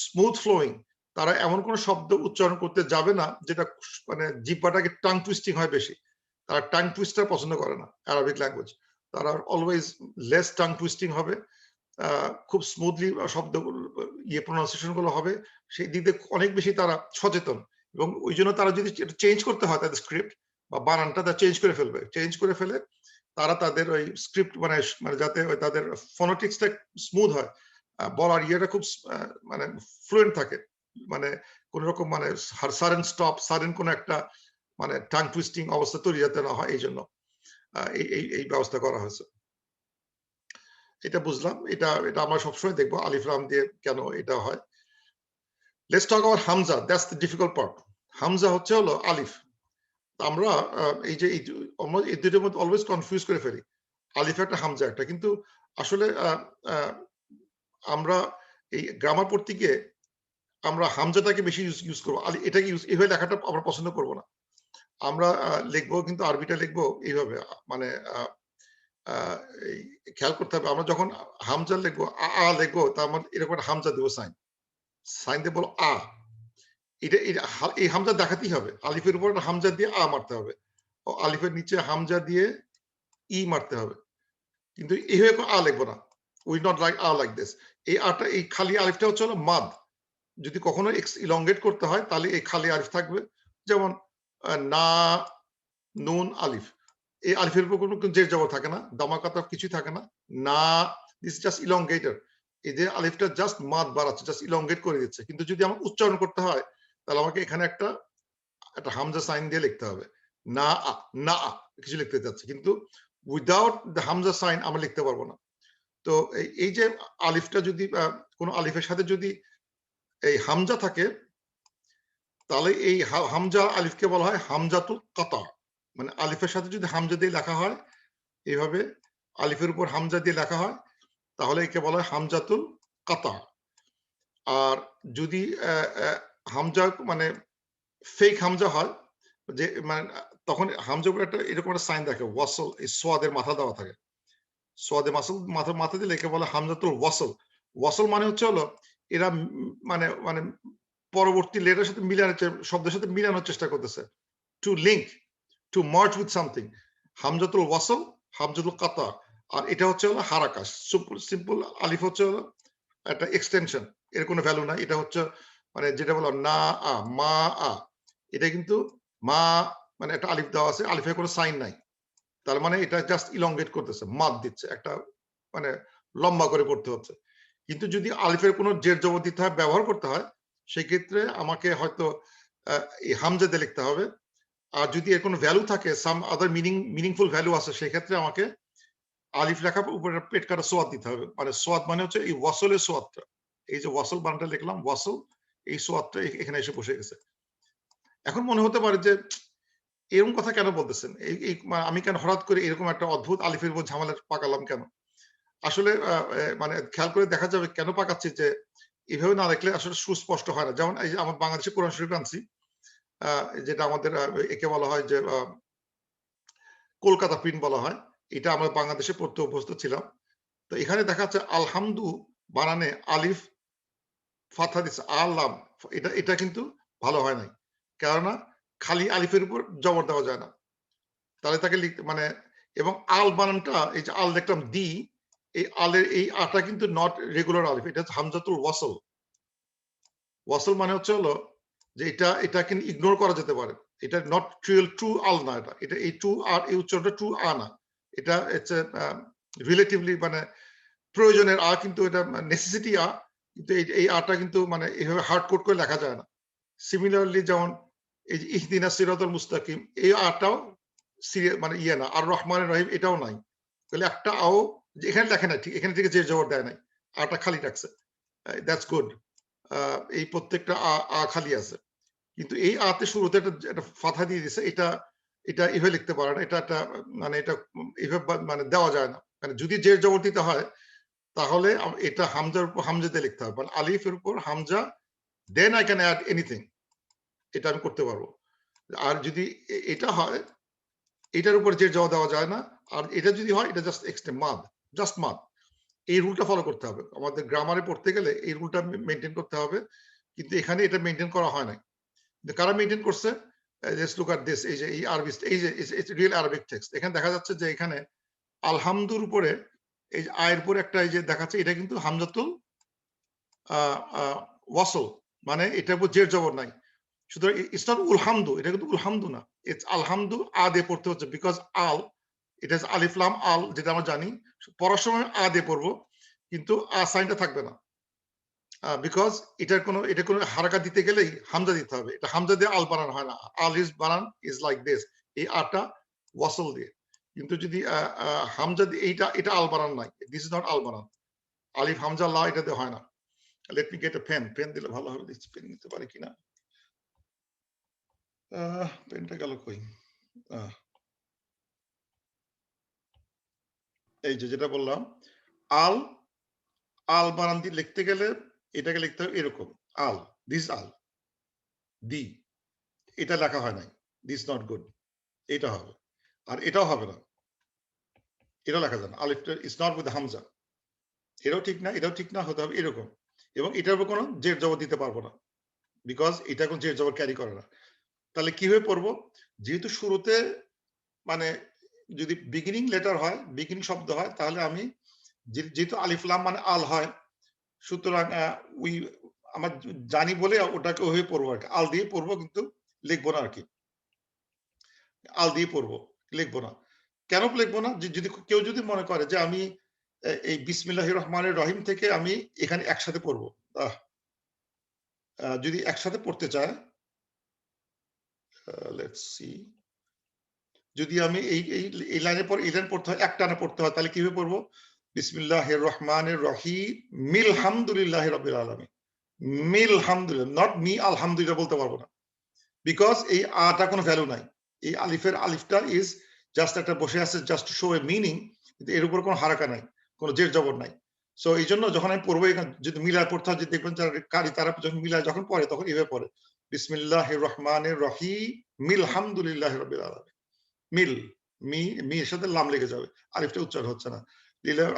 স্মুথ ফ্লোয়িং। তারা এমন কোন শব্দ উচ্চারণ করতে যাবে না যেটা মানে জিহ্বাটাকে টাং টুইস্টিং হয় বেশি। তারা টাং টুইস্টার পছন্দ করে না আরবিক ল্যাঙ্গুয়েজ। তারা অলওয়েজ লেস টাং টুইস্টিং হবে। খুব স্মুথলি শব্দগুলো, প্রনাউন্সিয়েশন গুলো হবে। সেই দিক দিয়ে অনেক বেশি তারা সচেতন, এবং ওই জন্য তারা যদি চেঞ্জ করতে হয় তাদের স্ক্রিপ্ট বা বানানটা, তারা চেঞ্জ করে ফেলবে। চেঞ্জ করে ফেলে তারা তাদের ওই স্ক্রিপ্ট মানে মানে যাতে তাদের ফোনেটিক্সটা স্মুথ হয়, বলার ইয়েটা খুব মানে ফ্লুয়েন্ট থাকে, মানে কোন রকম মানে সাডেন স্টপ, সাডেন কোন একটা মানে টাং টুইস্টিং অবস্থা তৈরি যাতে না হয়, এই জন্য এই ব্যবস্থা করা হয়েছে। এটা বুঝলাম। এটা এটা আমরা সবসময় দেখবো আলিফ লাম দিয়ে কেন এটা হয়। Let's talk about Hamza, that's the difficult part. Hamza হচ্ছে হলো আলিফ। আমরা এই যে আমরা এই দুটোর মধ্যে অলওয়েজ কনফিউজ করে ফেলি। আলিফ একটা, হামজা একটা। কিন্তু আসলে আমরা এই গ্রামার পড়তে গিয়ে আমরা হামজাটাকে বেশি ইউজ করবো। এটাকে এইভাবে লেখাটা আমরা পছন্দ করব না। আমরা লিখবো, কিন্তু আরবিটা লিখবো এইভাবে, মানে এই খেয়াল করতে হবে, আমরা যখন হামজা লিখবো, লিখবো, তার মানে এরকম একটা হামজা দেবো সাইন। সাইন দিয়ে বলো আ। এই হামজা দেখাতেই হবে। আলিফের উপর একটা হামজা দিয়ে মারতে হবে। ও আলিফের নিচে হামজা দিয়ে মারতে হবে। কিন্তু এইভাবে লিখবো না। উই নট লাইক আর লাইক দিস। এই আটা এই খালি আলিফটা হচ্ছে হলো মাদ। যদি কখনো ইলংগেট করতে হয় তাহলে এই খালি আলিফ থাকবে, যেমন না নুন আলিফ, এই আলিফের উপর কোনো জের জবর থাকে না, দামাকাতা কিছু থাকে না। না, দিস জাস্ট ইলংগেটর। এই যে আলিফটা জাস্ট মাদ বাড়াচ্ছে, জাস্ট ইলংগেট করে দিচ্ছে। কিন্তু যদি আমার উচ্চারণ করতে হয় তাহলে আমাকে এখানে একটা হামজা সাইন দিয়ে লিখতে হবে। না না কিছু লিখতে যাচ্ছে, কিন্তু উইদাউট দ্য হামজা সাইন আমরা লিখতে পারবো না। তো এই যে আলিফটা যদি কোন আলিফের সাথে যদি এই হামজা থাকে তাহলে এই হামজা আলিফকে বলা হয় হামজাতুল কাতা। মানে আলিফের সাথে যদি হামজা দিয়ে লেখা হয়, এইভাবে আলিফের উপর হামজা দিয়ে লেখা হয়, তাহলে একে বলা হয় হামজাতুল কাতা। আর যদি হামজা মানে ফেক হামজা হয়, যে মানে তখন হামজার উপর একটা এরকম একটা সাইন থাকে, ওয়াসল, এই সোয়াদের মাথা দেওয়া থাকে। সোয়াদে মাসল মাথা দিলে একে বলে হামজাতুল ওয়াসল। ওয়াসল মানে হচ্ছে হলো এরা মানে মানে পরবর্তী লেটারের সাথে মিলানোর শব্দের সাথে মিলানোর চেষ্টা করতেছে, to link, to merge with something. হামজাতুল ওয়াসল, হামজাতুল কাতা। আর এটা হচ্ছে হলো হারাকাস। সিম্পল আলিফ হচ্ছে হলো একটা এক্সটেনশন, এর কোনো ভ্যালু নাই। এটা হচ্ছে মানে যেটা বলো না আ, মা আ, এটা কিন্তু মা মানে একটা আলিফ দেওয়া আছে, আলিফের কোনো সাইন নাই, তার মানে এটা জাস্ট ইলংগেট করতেছে, মাদ দিচ্ছে, একটা মানে লম্বা করে পড়তে হচ্ছে। কিন্তু যদি আলিফের কোনো জের জবর দিতে হয়, ব্যবহার করতে হয়, সেই ক্ষেত্রে আমাকে হয়তো এই হামজা দিয়ে লিখতে হবে। আর যদি এর কোনো ভ্যালু থাকে, সাম আদার মিনিংফুল ভ্যালু আছে, সেই ক্ষেত্রে আমাকে আলিফ লেখার উপরে পেট কাটা সোয়াদ দিতে হবে। মানে সোয়াদ মানে হচ্ছে এই ওয়াসলের সোয়াদটা, এই যে ওয়াসল বানটা লিখলাম, ওয়াসল, এই সোয়াদটা এখানে এসে বসে গেছে। এখন মনে হতে পারে যে এরকম কথা কেন বলতেছেন, এই আমি কেন হঠাৎ করে এরকম একটা অদ্ভুত আলিফের উপর ঝামেলা পাকালাম কেন? আসলে মানে খেয়াল করে দেখা যাবে কেন পাকাচ্ছি, যে এভাবে না দেখলে আসলে সুস্পষ্ট হয় না। যেমন এই যে আমার বাংলাদেশে কোরআন শরীফ আনছি, যেটা আমাদের একে বলা হয় যে কলকাতা প্রিন্ট বলা হয়। এটা আমরা বাংলাদেশে পড়তে অভ্যস্ত ছিলাম। তো এখানে দেখা যাচ্ছে আলহামদু বানানে আলিফ ফাথা দিচ্ছে, আলাম, এটা এটা কিন্তু ভালো হয় নাই। কেননা খালি আলিফের উপর জবর দেওয়া যায় না। তাহলে তাকে লিখতে মানে, এবং আল বানানটা, এই যে আল দেখলাম দি, এই আলের এই আটা কিন্তু নট রেগুলার আলিফ, এটা হচ্ছে হামজাতুল ওয়াসল। ওয়াসল মানে হচ্ছে হলো যে এটা কিন্তু ইগনোর করা যেতে পারে। এটা নট ট্রু আল না, এটা এই ট্রু আর এই উচ্চারণটা ট্রু আ না। এটা হচ্ছে রিলেটিভলি মানে প্রয়োজনের আ, কিন্তু এটা নেসেসিটি আ, কিন্তু এই আটা কিন্তু মানে এইভাবে হার্ড কোড করে লেখা যায় না। সিমিলারলি যেমন এই যে ইহদিনাস সিরাতাল মুস্তাকিম, এই আটাও মানে ইয়ে না, আর রহমানের রহিম এটাও নাই। তাহলে একটা আও এখানে লেখে না, ঠিক এখানে থেকে যে জবর দেয় নাই, আটা খালি রাখছে, দ্যাটস গুড। এই প্রত্যেকটা আ খালি আছে, কিন্তু এই আতে শুরুতে একটা ফাথা দিয়ে দিছে, এটা এটা এভাবে লিখতে পারে না। এটা একটা মানে এটা এভাবে মানে দেওয়া যায় না। মানে যদি জের জবর দিতে হয় তাহলে এটা হামজার উপর হামজা দিয়ে লিখতে হবে, মানে আলিফের উপর হামজা, then I can add anything, এটা আমি করতে পারবো। আর যদি এটা হয়, এটার উপর জের জবর দেওয়া যায় না। আর এটা যদি হয়, এটা জাস্ট এক্সট্রিম মাদ, জাস্ট মাদ। এই রুলটা ফলো করতে হবে। আমাদের গ্রামারে পড়তে গেলে এই রুলটা মেনটেন করতে হবে, কিন্তু এখানে এটা মেনটেন করা হয় নাই। কারা মেনটেন করছে? Let's look at this. এই যে এই আরবি, এই যে ইটস রিয়েল আরবিক টেক্সট। এখানে দেখা যাচ্ছে যে এখানে আলহামদুর উপরে এই যে আয়ের উপরে একটা এই যে দেখাচ্ছে, এটা কিন্তু হামজাতুল ওয়াসল, মানে এটার উপর জের জবর নাই। সুতরাং ইটস নট উলহামদু, এটা কিন্তু উলহামদু না, ইটস আলহামদু। আ দিয়ে পড়তে হচ্ছে, বিকজ আল, এটা আলিফ লাম আল, যেটা আমরা জানি পড়ার সময় আ দিয়ে পড়বো, কিন্তু আ সাইনটা থাকবে না, বিকজ এটা কোনো হারাকা দিতে গেলেই হামজা দিতে হবে। এটা হামজা দিয়ে আল বানান হয় না। আল ইজ বানান ইজ লাইক দিস, এই আটা ওয়াসল দিয়ে। কিন্তু যদি হামজা দিয়ে এটা আল বানান নাই, দিস ইজ নট আল বানান। আলিফ হামজা লা এটা দিয়ে হয় না। Let me get a pen, pen দিলে ভালো হবে, দেখছি পেন নিতে পারি কিনা। পেনটা গেল কই? এই যে যেটা বললাম, আল, আল বানান দিয়ে লিখতে গেলে এটাকে লিখতে হবে এরকম, আল, দিস আল, দি, এটা লেখা হয় নাই, দিস নট গুড, এটা হবে। আর এটাও হবে না, এটাও লেখা যায় না, আলিফটা ইজ নট উইথ হামজা, এটাও ঠিক না, এটাও ঠিক না, হতে হবে এরকম। এবং এটার উপর কোনো জের জবর দিতে পারবো না, বিকজ এটা কোনো জের জবর ক্যারি করে না। তাহলে কিভাবে পড়বো? যেহেতু শুরুতে মানে যদি বিগিনিং লেটার হয়, বিগিনিং শব্দ হয়, তাহলে আমি যেহেতু আলিফ লাম মানে আল হয়, সুতরাং উই আমরা জানি বলে ওটাকে ওইভাবে পড়বো আরকি। আল দিয়ে পড়বো কিন্তু লিখবো না আরকি। আল দিয়ে পড়বো, লিখবো না। কেন লিখবো না? যদি কেউ যদি মনে করে যে আমি এই বিসমিল্লাহির রহমানির রহিম থেকে আমি এখানে একসাথে পড়বো। আহ যদি একসাথে পড়তে চায়, লেটস সি, যদি আমি এই লাইনের পর এই লাইন পড়তে হয়, একটানা পড়তে হয়, তাহলে কিভাবে পড়বো? বিসমিল্লাহির রহমানির রহিম মিল হামদুলিল্লাহি রাব্বিল আলামিন। মিল হামদুলিল্লাহ, নট মি আলহামদুলিল্লাহ বলতে পারবো না। বিকজ এই আটা কোনো ভ্যালু নাই। এই আলিফটা ইজ জাস্ট একটা বসে আছে just to show a meaning, কিন্তু এর উপর কোনো হারাকা নাই, কোনো জের জবর নাই। সো এই জন্য যখন আমি পড়বো এখানে যদি মিলায় পড়তে হয়, যদি দেখবেন যারা কারি তারা যখন মিলায় যখন পড়ে তখন এভাবে পড়ে বিসমিল্লাহির রহমানির রহিম মিল হামদুলিল্লাহি রাব্বিল আলামিন। মিল, মি এর সাথে লাম লেগে যাবে, আলিফটা উচ্চারণ হচ্ছে না।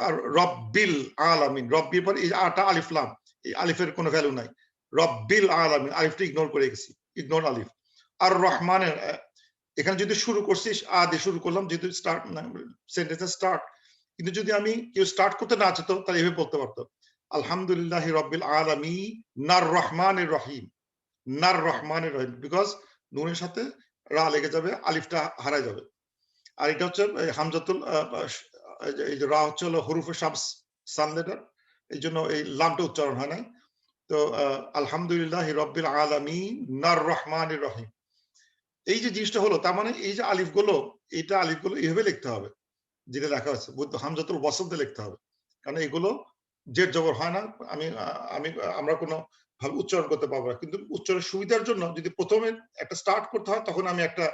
আর রব্বিল আলামিন, রব্বির পর এই আটা আলিফ লাম, এই আলিফের কোনো ভ্যালু নাই। রব্বিল আলামিন, আলিফটা ইগনোর করে গেছি, ইগনোর আলিফ। আর রহমানের এখানে যদি শুরু করছিস আ দিয়ে শুরু করলাম, যেহেতু স্টার্ট সেন্টেন্সের স্টার্ট, কিন্তু যদি আমি কেউ স্টার্ট করতে না চাইতো তাহলে এভাবে বলতে পারতো আলহামদুলিল্লাহ রব্বিল আলামিন নার রহমানির রহিম, নার রহমানির রহিম, বিকজ নুনের সাথে রা লেগে যাবে, আলিফটা হারায় যাবে। আর এটা হচ্ছে হামজাতুল এই যে রা হচ্ছে হলো হরুফে শামস, সান লেটার, এই জন্য এই লামটা উচ্চারণ হয় নাই। তো আলহামদুলিল্লাহ রব্বিল আলামিন নার রহমানির রহিম, এই যে জিনিসটা হলো, তার মানে এই যে আলিফগুলো, এটা আলিফগুলো এইভাবে লিখতে হবে যেটা লেখা আছে, হামজাতুল ওয়াসল দিয়ে লিখতে হবে, কারণ এগুলো জের জবর হয় না। আমি আমি আমরা কোনো ভাবে উচ্চারণ করতে পারবো না, কিন্তু উচ্চারণের সুবিধার জন্য যদি প্রথমে একটা স্টার্ট করতে হয়, তখন আমি একটা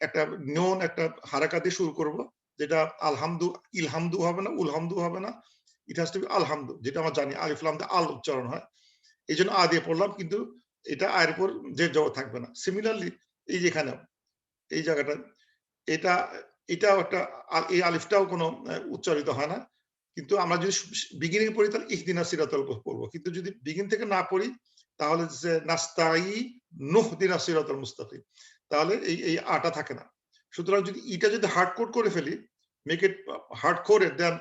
একটা নন একটা হারাকা দিয়ে শুরু করব, যেটা আলহামদু, ইলহামদু হবে না, উলহামদু হবে না, ইট হ্যাজ টু বি আলহামদু, যেটা আমরা জানি আলিফ লাম দিয়ে আল উচ্চারণ হয়। এই জন্য আ দিয়ে পড়লাম, কিন্তু এটা আয়ের উপর জের জবর থাকবে না। সিমিলারলি এই যেখানে এই জায়গাটা, এটা এটাও একটা এই আলিফটাও কোনো উচ্চারিত হয় না, কিন্তু আমরা যদি বিগিনিং পড়ি তাহলে ইহদিনা সিরাতাল পড়বো, কিন্তু যদি বিগিন থেকে না পড়ি তাহলে যে নাস্তাই নুহদিনা সিরাতাল মুস্তাকিম, তাহলে এই আটা থাকে না। সুতরাং যদি এটা যদি হার্ড কোড করে ফেলি, মেক ইট হার্ড কোড, দেন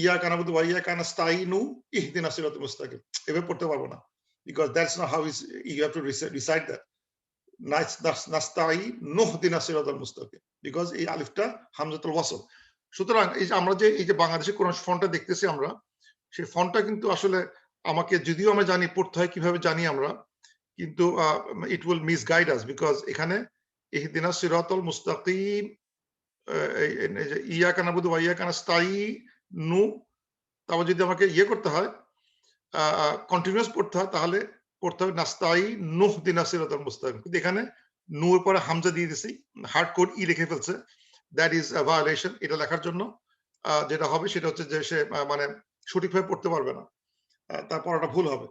ইয়াকা নাবুদু ওয়া ইয়াকা নাস্তাইনু ইহদিনা সিরাতাল মুস্তাকিম এভাবে পড়তে পারবো না, because that's not how is you have to recite that নাস্তাই নুহদিনা সিরাতাল মুস্তাকিম, বিকজ এই আলিফটা হামজাতুল ওয়াসল। সুতরাং এই যে আমরা যে এই যে বাংলাদেশে কোরআন ফন্টটা দেখতেছি আমরা, সেই ফন্টটা কিন্তু আসলে আমাকে, যদিও আমরা জানি পড়তে হয় কিভাবে জানি আমরা, কিন্তু it will misguide us, because এখানে ইহদিনা সিরাতাল মুস্তাকিম, ইয়াকা নাবুদু ওয়া ইয়াকা নাস্তাইনু, তারপর যদি আমাকে ইয়ে করতে হয়, কন্টিনিউয়াস পড়তে হয়, তাহলে পড়তে হবে নাস্তাই নুহদিনা সিরাতাল মুস্তাকিম, কিন্তু এখানে নূর পরে হামজা দিয়ে দিছি, হার্ড কোড ই লিখে ফেলছে, দ্যাট ইজ আ ভায়োলেশন। এটা লেখার জন্য যেটা হবে সেটা হচ্ছে যে সে মানে সঠিকভাবে পড়তে পারবে না, তার পড়াটা ভুল হবে।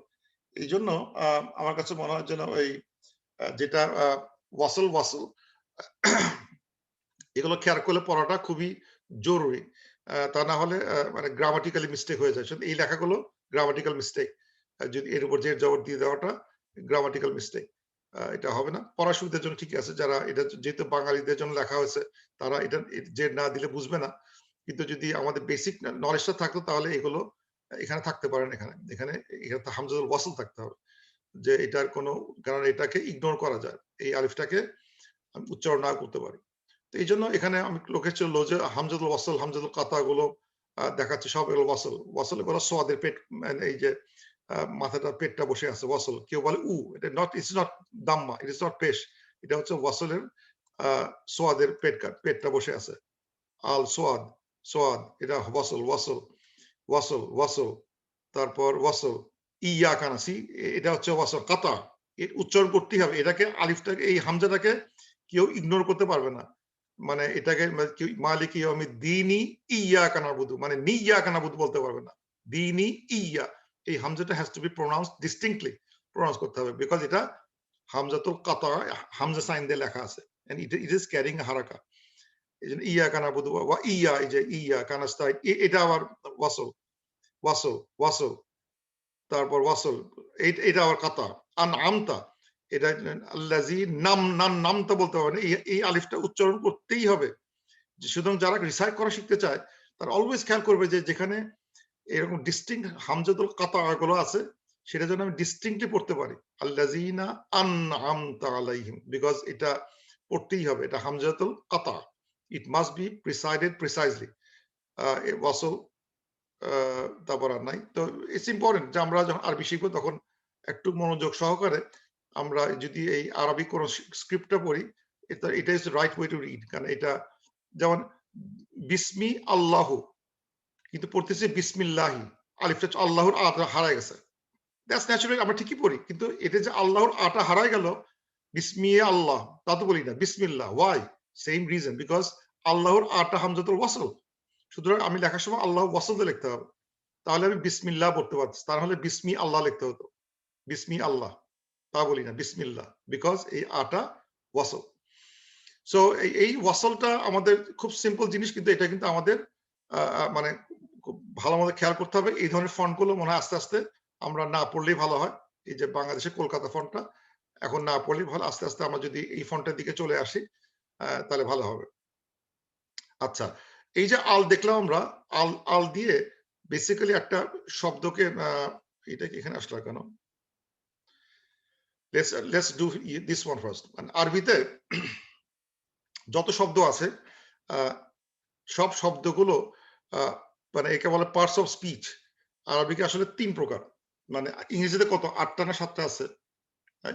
এই জন্য আমার কাছে মনে হয় যেন ওই যেটা ওয়াসল ওয়াসল এগুলো খেয়াল করলে পড়াটা খুবই জরুরি, তা না হলে মানে গ্রামাটিক্যালি মিস্টেক হয়ে যায়। এই লেখাগুলো গ্রামাটিক্যাল মিস্টেক, যদি এর উপর জের জবর দিয়ে দেওয়াটা গ্রামাটিক্যাল মিস্টেক, এটা হবে না। পড়ার সুবিধার জন্য ঠিক আছে, যারা এটা যেহেতু বাঙালিদের জন্য লেখা হয়েছে তারা এটা জের না দিলে বুঝবে না, কিন্তু যদি আমাদের বেসিক নলেজটা থাকতো তাহলে এগুলো এখানে থাকতে পারেন, এখানে এখানে এখানে হামজাতুল ওয়াসল থাকতে হবে, যে এটার কোনো, কারণ এটাকে ইগনোর করা যায়, এই আলিফটাকে আমি উচ্চারণ না করতে পারি। তো এই জন্য এখানে আমি লোকে চললো যে হামজাতুল ওয়াসল, হামজাতুল কাতা গুলো দেখাচ্ছে, সব এগুলো ওয়াসল, ওয়াসল এগুলো সোয়াদের পেট, মানে এই যে মাথাটা পেটটা বসে আছে ওয়াসল, কেউ বলে উ, এটা not, it's not Damma, it is not পেশ, এটা হচ্ছে ওয়াসলের সোয়াদের পেটটা বসে আছে, আল সোয়াদ, সোয়াদ, এটা ওয়াসল ওয়াসল ওয়াসল ওয়াসল, তারপর ওয়াসল, ইয়া কানাসি, এটা হচ্ছে ওয়াসল কাতা, এর উচ্চারণ করতেই হবে, এটাকে আলিফটাকে এই হামজাটাকে কেউ ইগনোর করতে পারবে না, মানে এটাকে মালিক ইয়াউমিদ দিনি ইয়াকা নাবুদু, মানে নিয়াকা নাবুদু বলতে পারবে না, দিনি ইয়া, এই হামজাটা has to be pronounced distinctly, pronounce করতে হবে, বিকজ এটা হামজাতুল কাতা, হামজা সাইন দিয়ে লেখা আছে, এন্ড ইট ইজ ক্যারিং হারাকা, এইজন্য ইয়াকা নাবুদু ওয়া ইয়া, এই যে ইয়া কানাস্তাইন, এটা আবার ওয়াসল ওয়াসল ওয়াসল, তারপর ওয়াসল, এটা আবার কাতা, আন আমতা, এটা আল্লাজি নামতা বলতে হবে না, এই আলিফটা উচ্চারণ করতেই হবে। সুতরাং যারা রিসাইট করা শিখতে চায় তারা অলওয়েজ খেয়াল করবে যে যেখানে এরকম ডিস্টিংক্ট হামজাতুল কাতা গুলো আছে, সেটা যেন আমি ডিস্টিংক্টলি পড়তে পারি, আল্লাযিনা আনআমতা আলাইহিম, বিকজ এটা পড়তেই হবে, এটা হামজাতুল কাতা, it must be presided precisely. ওয়াসল তারপর আর নাই। তো ইটস ইম্পর্টেন্ট যে আমরা যখন আরবি শিখবো তখন একটু মনোযোগ সহকারে আমরা যদি এই আরবি কোন স্ক্রিপ্টটা পড়ি, এটা is right way to read. কারণ এটা যেমন বিসমি আল্লাহু, কিন্তু পড়তেছি বিসমিল্লাহি, আলিফটা আল্লাহর আটা হারায় গেছে। দ্যাটস ন্যাচুরাল, আমরা ঠিকই পড়ি, কিন্তু এটা যে আল্লাহর আটা হারায় গেল, বিসমি আল্লাহ তা তো বলি না, বিসমিল্লাহ। ওয়াই? সেম রিজন, বিকজ আল্লাহর আটা হামজাতুল ওয়াসল। সুতরাং আমি লেখার সময় আল্লাহ ওয়াসল দিয়ে লিখতে হবে, তাহলে আমি বিসমিল্লাহ পড়তে পারছি। তাহলে বিসমি আল্লাহ লিখতে হতো, বিসমি আল্লাহ তা বলি না, বিসমিল্লাহ, বিকজ এই আটা ওয়াসল। সো এই ওয়াসলটা আমাদের খুব সিম্পল জিনিস, কিন্তু এটা কিন্তু আমাদের মানে খুব ভালো মতো খেয়াল করতে হবে। এই ধরনের ফন্ট গুলো মনে হয় আস্তে আস্তে আমরা না পড়লেই ভালো হয়। এই যে বাংলাদেশের কলকাতা ফন্টটা এখন না পড়লেই ভালো, আস্তে আস্তে আমরা যদি এই ফন্টের দিকে চলে আসি তাহলে ভালো হবে। আচ্ছা, এই যে আল দেখলাম আমরা, আল আল দিয়ে বেসিক্যালি একটা শব্দকে, এটা কি এখানে আসলো কেন? let's do this one first. আরবিতে যত শব্দ আছে সব শব্দগুলো মানে একে বলে পার্টস অফ স্পিচ। আরবিকে আসলে 3 প্রকার, মানে ইংরেজিতে কত 8টা না 7টা আছে,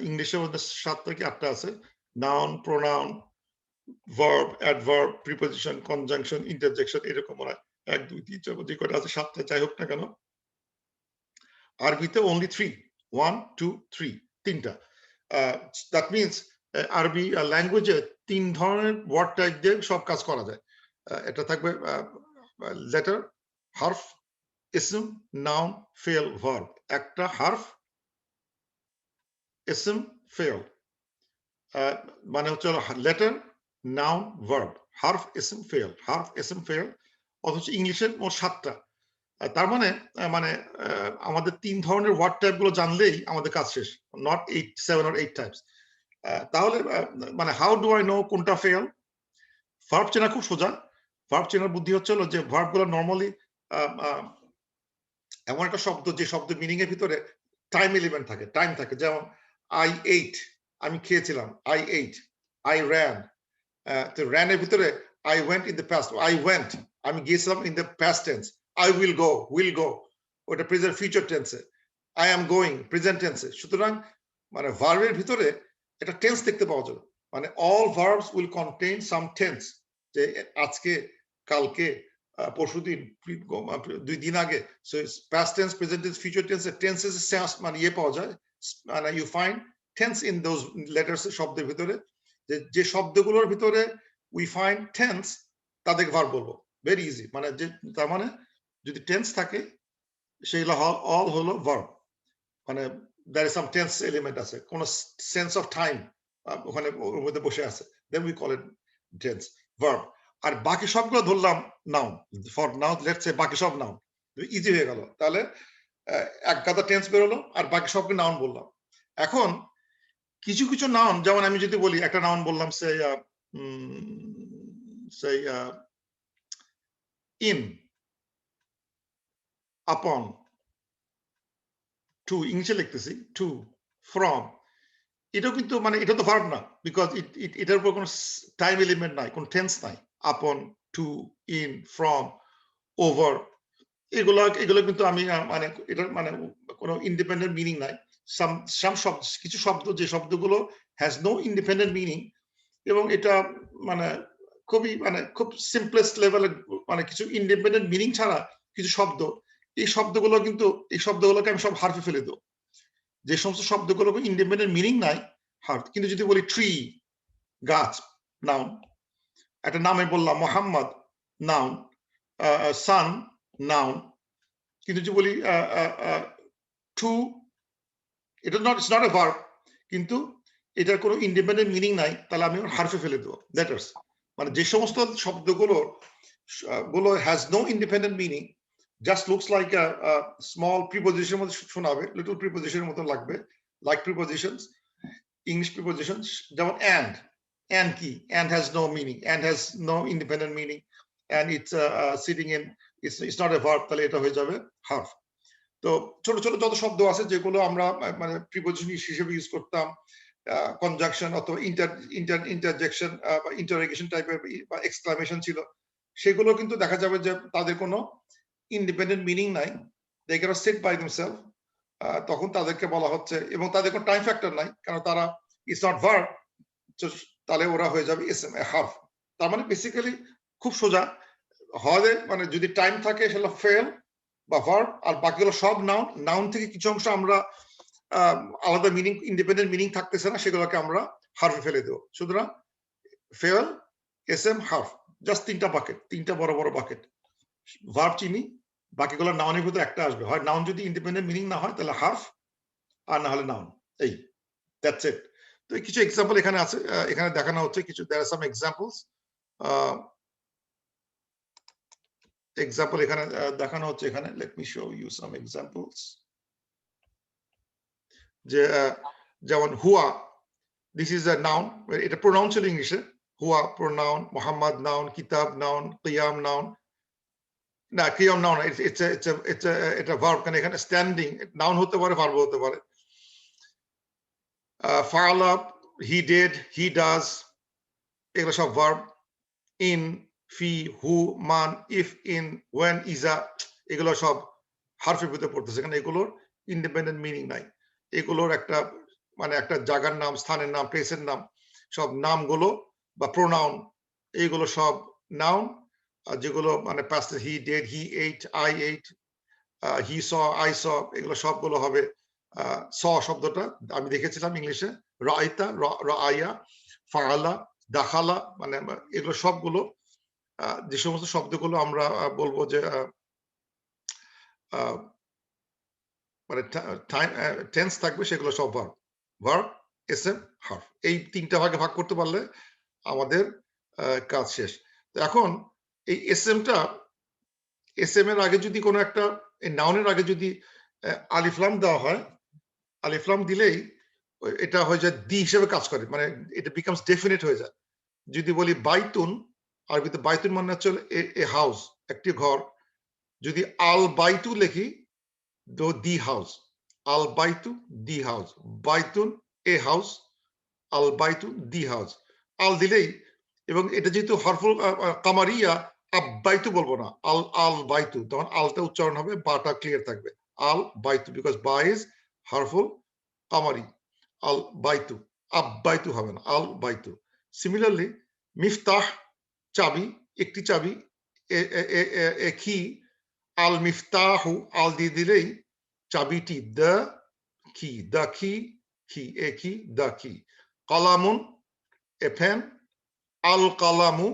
ইংলিশে মধ্যে 7টা কি 8টা আছে। Noun, pronoun, verb, adverb, preposition, conjunction, interjection, এরকম হয় 1 2 3 4 যে কয়টা আছে 7টা যাই হোক না কেন, আরবিতে only 3, 1 2 3, 3টা। দ্যাট মিনস আরবি ল্যাঙ্গুয়েজে 3 ধরনের ওয়ার্ড টাইপ দিয়ে সব কাজ করা যায়। এটা থাকবে লেটার, হার্ফ, ইসম, নাউন, ফেল, ভার্ব। একটা হার্ফ, ইসম, ফেল, মানে হচ্ছে লেটার, নাউন, ভার্ব, হার্ফ, ইসম, ফেল, হার্ফ, ইসম, ফেল। অথচ ইংলিশের মোট 7টা। তার মানে মানে আমাদের 3 ধরনের ওয়ার্ড টাইপ গুলো জানলেই আমাদের কাজ শেষ, নট 7 or 8 টাইপস। তাহলে মানে হাউ ডু আই নো কোনটা ফেল? ভার্ব চেনা খুব সোজা। ভার্ব চেনার বুদ্ধি হচ্ছে যে ভার্ব গুলো নর্মালি এমন একটা শব্দ যে শব্দ মিনিং এর ভিতরে টাইম এলিমেন্ট থাকে, টাইম থাকে। যেমন আই এইট, আমি খেয়েছিলাম, আই এইট। আই র্যান, তো র্যান এর ভিতরে I went in the past, I went, আমি গিয়েছিলাম in the past tense. I will go, ওটা প্রেজেন্ট ফিউচার টেন্সে। আই এম গোয়িং, প্রেজেন্ট টেন্সে। সুতরাং মানে ভার্বের ভিতরে একটা টেন্স দেখতে পাওয়া যাবে, মানে all verbs will contain some tense, যে আজকে, কালকে, পরশুদিন, 2 দিন আগে। So past tense, present tense, future tense, tenses মানে ইয়ে পাওয়া যায়, মানে you find tense in those letters, শব্দের ভিতরে। যে শব্দগুলোর ভিতরে উই ফাইন্ড টেন্স, তাদের ভার্ব বলবো, ভেরি ইজি। মানে যে তার মানে যদি টেন্স থাকে সেগুলো অল হলো ভার্ব, মানে there is some tense element আছে, কোন সেন্স অফ টাইম ওখানে ওর মধ্যে বসে আছে, then we call it tense, verb। আর বাকি সবগুলো ধরলাম noun, for noun let's say বাকি সব নাউন, ইজি হয়ে গেল। তাহলে এক গাদা টেন্স বেরোলো আর বাকি সবকে নাউন বললাম। এখন কিছু কিছু নাউন, যেমন আমি যদি বলি একটা নাউন বললাম সেই ইন, আপন, টু, ইংলিশে লিখতেছি টু, ফ্রম, এটাও কিন্তু মানে এটা তো ভার্ব না, বিকজ এটার উপর কোনো টাইম এলিমেন্ট নাই, কোনো টেন্স নাই। আপন, টু, ইন, ফ্রম, ওভার, এগুলো কিন্তু আমি মানে এটার মানে কোনো ইন্ডিপেন্ডেন্ট মিনিং নাই। সাম শব্দ, কিছু শব্দ, যে শব্দগুলো হ্যাজ নো ইন্ডিপেন্ডেন্ট মিনিং, এবং এটা মানে খুবই মানে খুব সিম্পলেস্ট লেভেলের, মানে কিছু ইন্ডিপেন্ডেন্ট মিনিং ছাড়া কিছু শব্দ, এই শব্দগুলোকে আমি সব হারফে ফেলে দেবো। যে সমস্ত শব্দগুলোকে ইন্ডিপেন্ডেন্ট মিনিং নাই, হার্ফ। কিন্তু যদি বলি ট্রি, গাছ, নাউন। একটা নামে বললাম মোহাম্মদ, নাউন। সান, নাউন। কিন্তু যদি বলি টু, এটা ইটস নট এ ভার্ব, কিন্তু এটার কোনো ইন্ডিপেন্ডেন্ট মিনিং নাই, তাহলে আমি হারফে ফেলে দেবো, লেটার্স। মানে যে সমস্ত শব্দগুলো has no independent meaning, just looks like small প্রিপোজিশনের মতো শোনাবে, লিটল প্রিপোজিশনের মতো লাগবে, লাইক প্রিপোজিশনস, English prepositions, যেমন and কি, and has no meaning, and has no independent meaning, and it's sitting it's not a verb, তাহলে এটা হয়ে যাবে হার্ফ। তো ছোট ছোট যত শব্দ আছে যেগুলো আমরা মানে প্রিপোজিশন হিসেবে ইউজ করতাম, কনজাংশন অথবা ইন্টারজেকশন বা ইন্টারোগেশন টাইপের বা এক্সক্লামেশন ছিল, সেগুলো কিন্তু দেখা যাবে যে তাদের কোনো ইন্ডিপেন্ডেন্ট মিনিং নাই, they can't seat by themself, তখন তাদেরকে বলা হচ্ছে, এবং তাদের কোনো টাইম ফ্যাক্টর নাই, কারণ তারা ইটস নট ভার্ব, তাহলে ওরা হয়ে যাবে ইসম হার্ফ। তার মানে বেসিক্যালি খুব সোজা, হয় মানে যদি টাইম থাকে সেটা ফেল বা ভার্ব, আর বাকিগুলো সব নাউন। নাউন থেকে কিছু অংশ আমরা আলাদা মিনিং, ইন্ডিপেন্ডেন্ট মিনিং থাকতেছে না, সেগুলোকে আমরা হার্ফে ফেলে দেবো। সুতরাং ফেল, এসএম, হার্ফ, জাস্ট তিনটা বাকেট, তিনটা বড় বড় বাকেট। ভার্ব চিনি, বাকিগুলো নাউনের ভিতরে একটা আসবে, হয় নাউন যদি ইন্ডিপেন্ডেন্ট মিনিং না হয় তাহলে হার্ফ, আর না হলে নাউন। এই দ্যাটস ইট। তো কিছু এক্সাম্পল এখানে আছে, এখানে দেখানো হচ্ছে কিছু, দেয়ার আর সাম এক্সাম্পলস। এক্সাম্পল এখানে দেখানো হচ্ছে, এখানে let me show you some examples. যে যেমন হুয়া, দিস ইজ আ নাউন, এটা প্রোনাউন ছিল ইংলিশে, হুয়া প্রোনাউন, মোহাম্মদ নাউন, কিতাব নাউন, কিয়াম নাউন, না কিয়াম নাউন, এটা ভার্ব, কারণ এখানে স্ট্যান্ডিং, নাউন হতে পারে, ভার্ব হতে পারে। ফাআলা, হি ডিড, হি ডাজ, এগুলো সব ভার্ব। ইন, ফি, হু, মান, ইফ, ইন, ওয়েন, ইজা, এগুলো সব হার্ফের ভিতরে পড়তেছে, কারণ এগুলোর ইন্ডিপেন্ডেন্ট মিনিং নাই। এগুলোর একটা মানে একটা জায়গার নাম, স্থানের নাম, প্লেসের নাম, সব নামগুলো বা প্রোনাউন, এইগুলো সব নাউন। আর যেগুলো মানে past, he did, he eight, I eight, he saw, I saw, এগুলো সবগুলো হবে স শব্দটা আমি দেখেছিলাম ইংলিশে, রাইতা, রাইয়া, ফাআলা, দাখালা, মানে এগুলো সবগুলো যে সমস্ত শব্দগুলো আমরা বলবো যে মানে টেন্স থাকবে, সেগুলো সব ভার্ব, ভার্ব, এসএম, হার্ফ। এই তিনটা ভাগে ভাগ করতে পারলে আমাদের কাজ শেষ। তো এখন এই এসএমটা, এসএম এর আগে যদি কোনো একটা নাউনের আগে যদি আলিফলাম দেওয়া হয়, আলিফলাম দিলেই এটা হয়ে যায় দি হিসেবে কাজ করে, মানে এটা বিকামস ডেফিনেট হয়ে যায়। যদি বলি বাইতুন, আরবিতে বাইতুন মানে হচ্ছে এ হাউস, একটি ঘর। যদি আল বাইতু লিখি, দি হাউস, আল বাইতু, দি হাউস, বাইতুন, এ হাউস, আল বাইতু, দি হাউস, আল দিলেই, এবং এটা যেহেতু হরফুল কামারিয়া, আব্বাইতু বলবো না, আল আল বাইতু, তখন আলটা উচ্চারণ হবে, বাটা ক্লিয়ার থাকবে, আল বাইতু, বিকজ বা ইজ হরফুল কামারি, আল বাইতু, আব্বাইতু হবে না, আল বাইতু। সিমিলারলি মিফতাহ, চাবি, একটি চাবি, এ কি, আল মিফতাহু, আল দিয়ে দিলেই চাবিটি, দ্য কি, দ্য কি, কি, এ কি, দ্য কি। কলামুন, এ পেন, আল কালামু,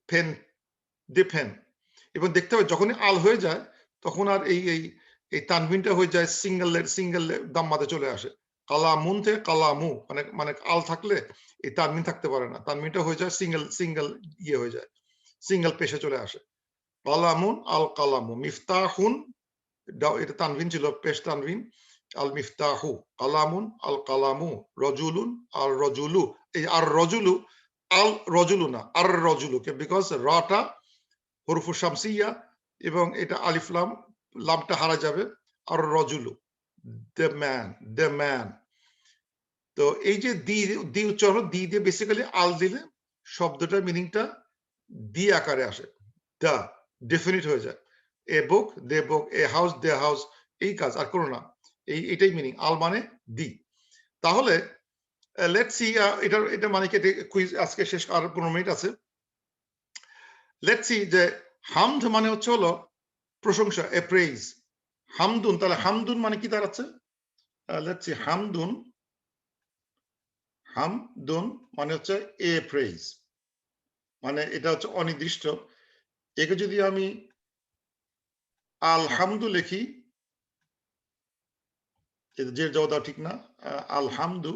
পেন, দি পেন। এবং দেখতে হবে যখনই আল হয়ে যায় তখন আর এই তানবিনটা হয়ে যায় সিঙ্গেল দাম্মাতে চলে আসে। কালামুন থেকে কালামু, মানে আল থাকলে এই তানবিন থাকতে পারে না, তানবিনটা হয়ে যায় সিঙ্গেল ইয়ে হয়ে যায়, সিঙ্গেল পেশে চলে আসে। কালামুন, আল কালামু, মিফতাহুন, এটা তানবিন ছিল, পেশ তানবিন, আল মিফতাহু, কালামুন, আল কালামু, রজুলুন, আল রজুলু, এই আর রজুলু, আল রজুলু না, আর রজুলুকে, বিকজ রাটা হরফু শামসিয়া, এবং এটা আলিফলাম, লামটা হারা যাবে, আর রজুলু, দ্য ম্যান, দ্য ম্যান। তো এই যে দি উচ্চারণ, দি দিয়ে বেসিক্যালি আল দিলে শব্দটার মিনিংটা দি আকারে আসে, দা ডেফিনিট হয়ে যায়। এ বুক, দে বুক, এ হাউস, দে হাউস, এই কাজ আর করো না, এটাই মিনিং, আল মানে দি। তাহলে লেটস সি, এটা মানে কি, কুইজ আজকে শেষ, আর 15 মিনিট আছে। লেটস সি যে হামদ মানে হচ্ছে হলো প্রশংসা, এ প্রেইজ। হামদুন, তাহলে হামদুন মানে কি দাঁড়াচ্ছে? লেটস সি, হামদুন, হামদুন মানে হচ্ছে এ প্রেইজ, মানে এটা হচ্ছে অনির্দিষ্ট। একে যদি আমি আলহামদু লিখি, যে জবাব ঠিক না, আলহামদু,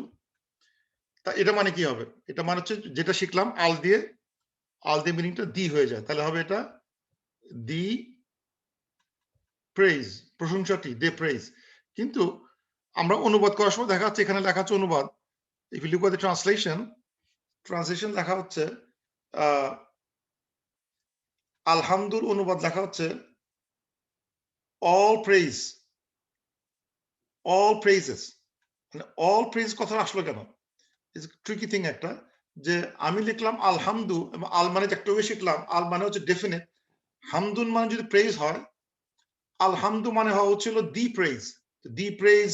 তা এটা মানে কি হবে? এটা মানে হচ্ছে যেটা শিখলাম, আল দিয়ে মিনিংটা দি হয়ে যায়, তাহলে হবে এটা দি প্রেইজ, প্রশংসাটি, দে প্রেইজ। কিন্তু আমরা অনুবাদ করার সময় দেখা যাচ্ছে, এখানে লেখা হচ্ছে অনুবাদ, if you look at the translation লেখা হচ্ছে আলহামদুর অনুবাদ লেখা হচ্ছে all praise, all praises. মানে all praise কথা আসলো কেন? ইজ ট্রিকি থিং একটা, যে আমি লিখলাম আলহামদু এবং আল মানে একটা শিখলাম, আল মানে হচ্ছে ডেফিনেট, হামদুন মানে যদি প্রেজ হয়, আলহামদু মানে হওয়া হচ্ছিল the praise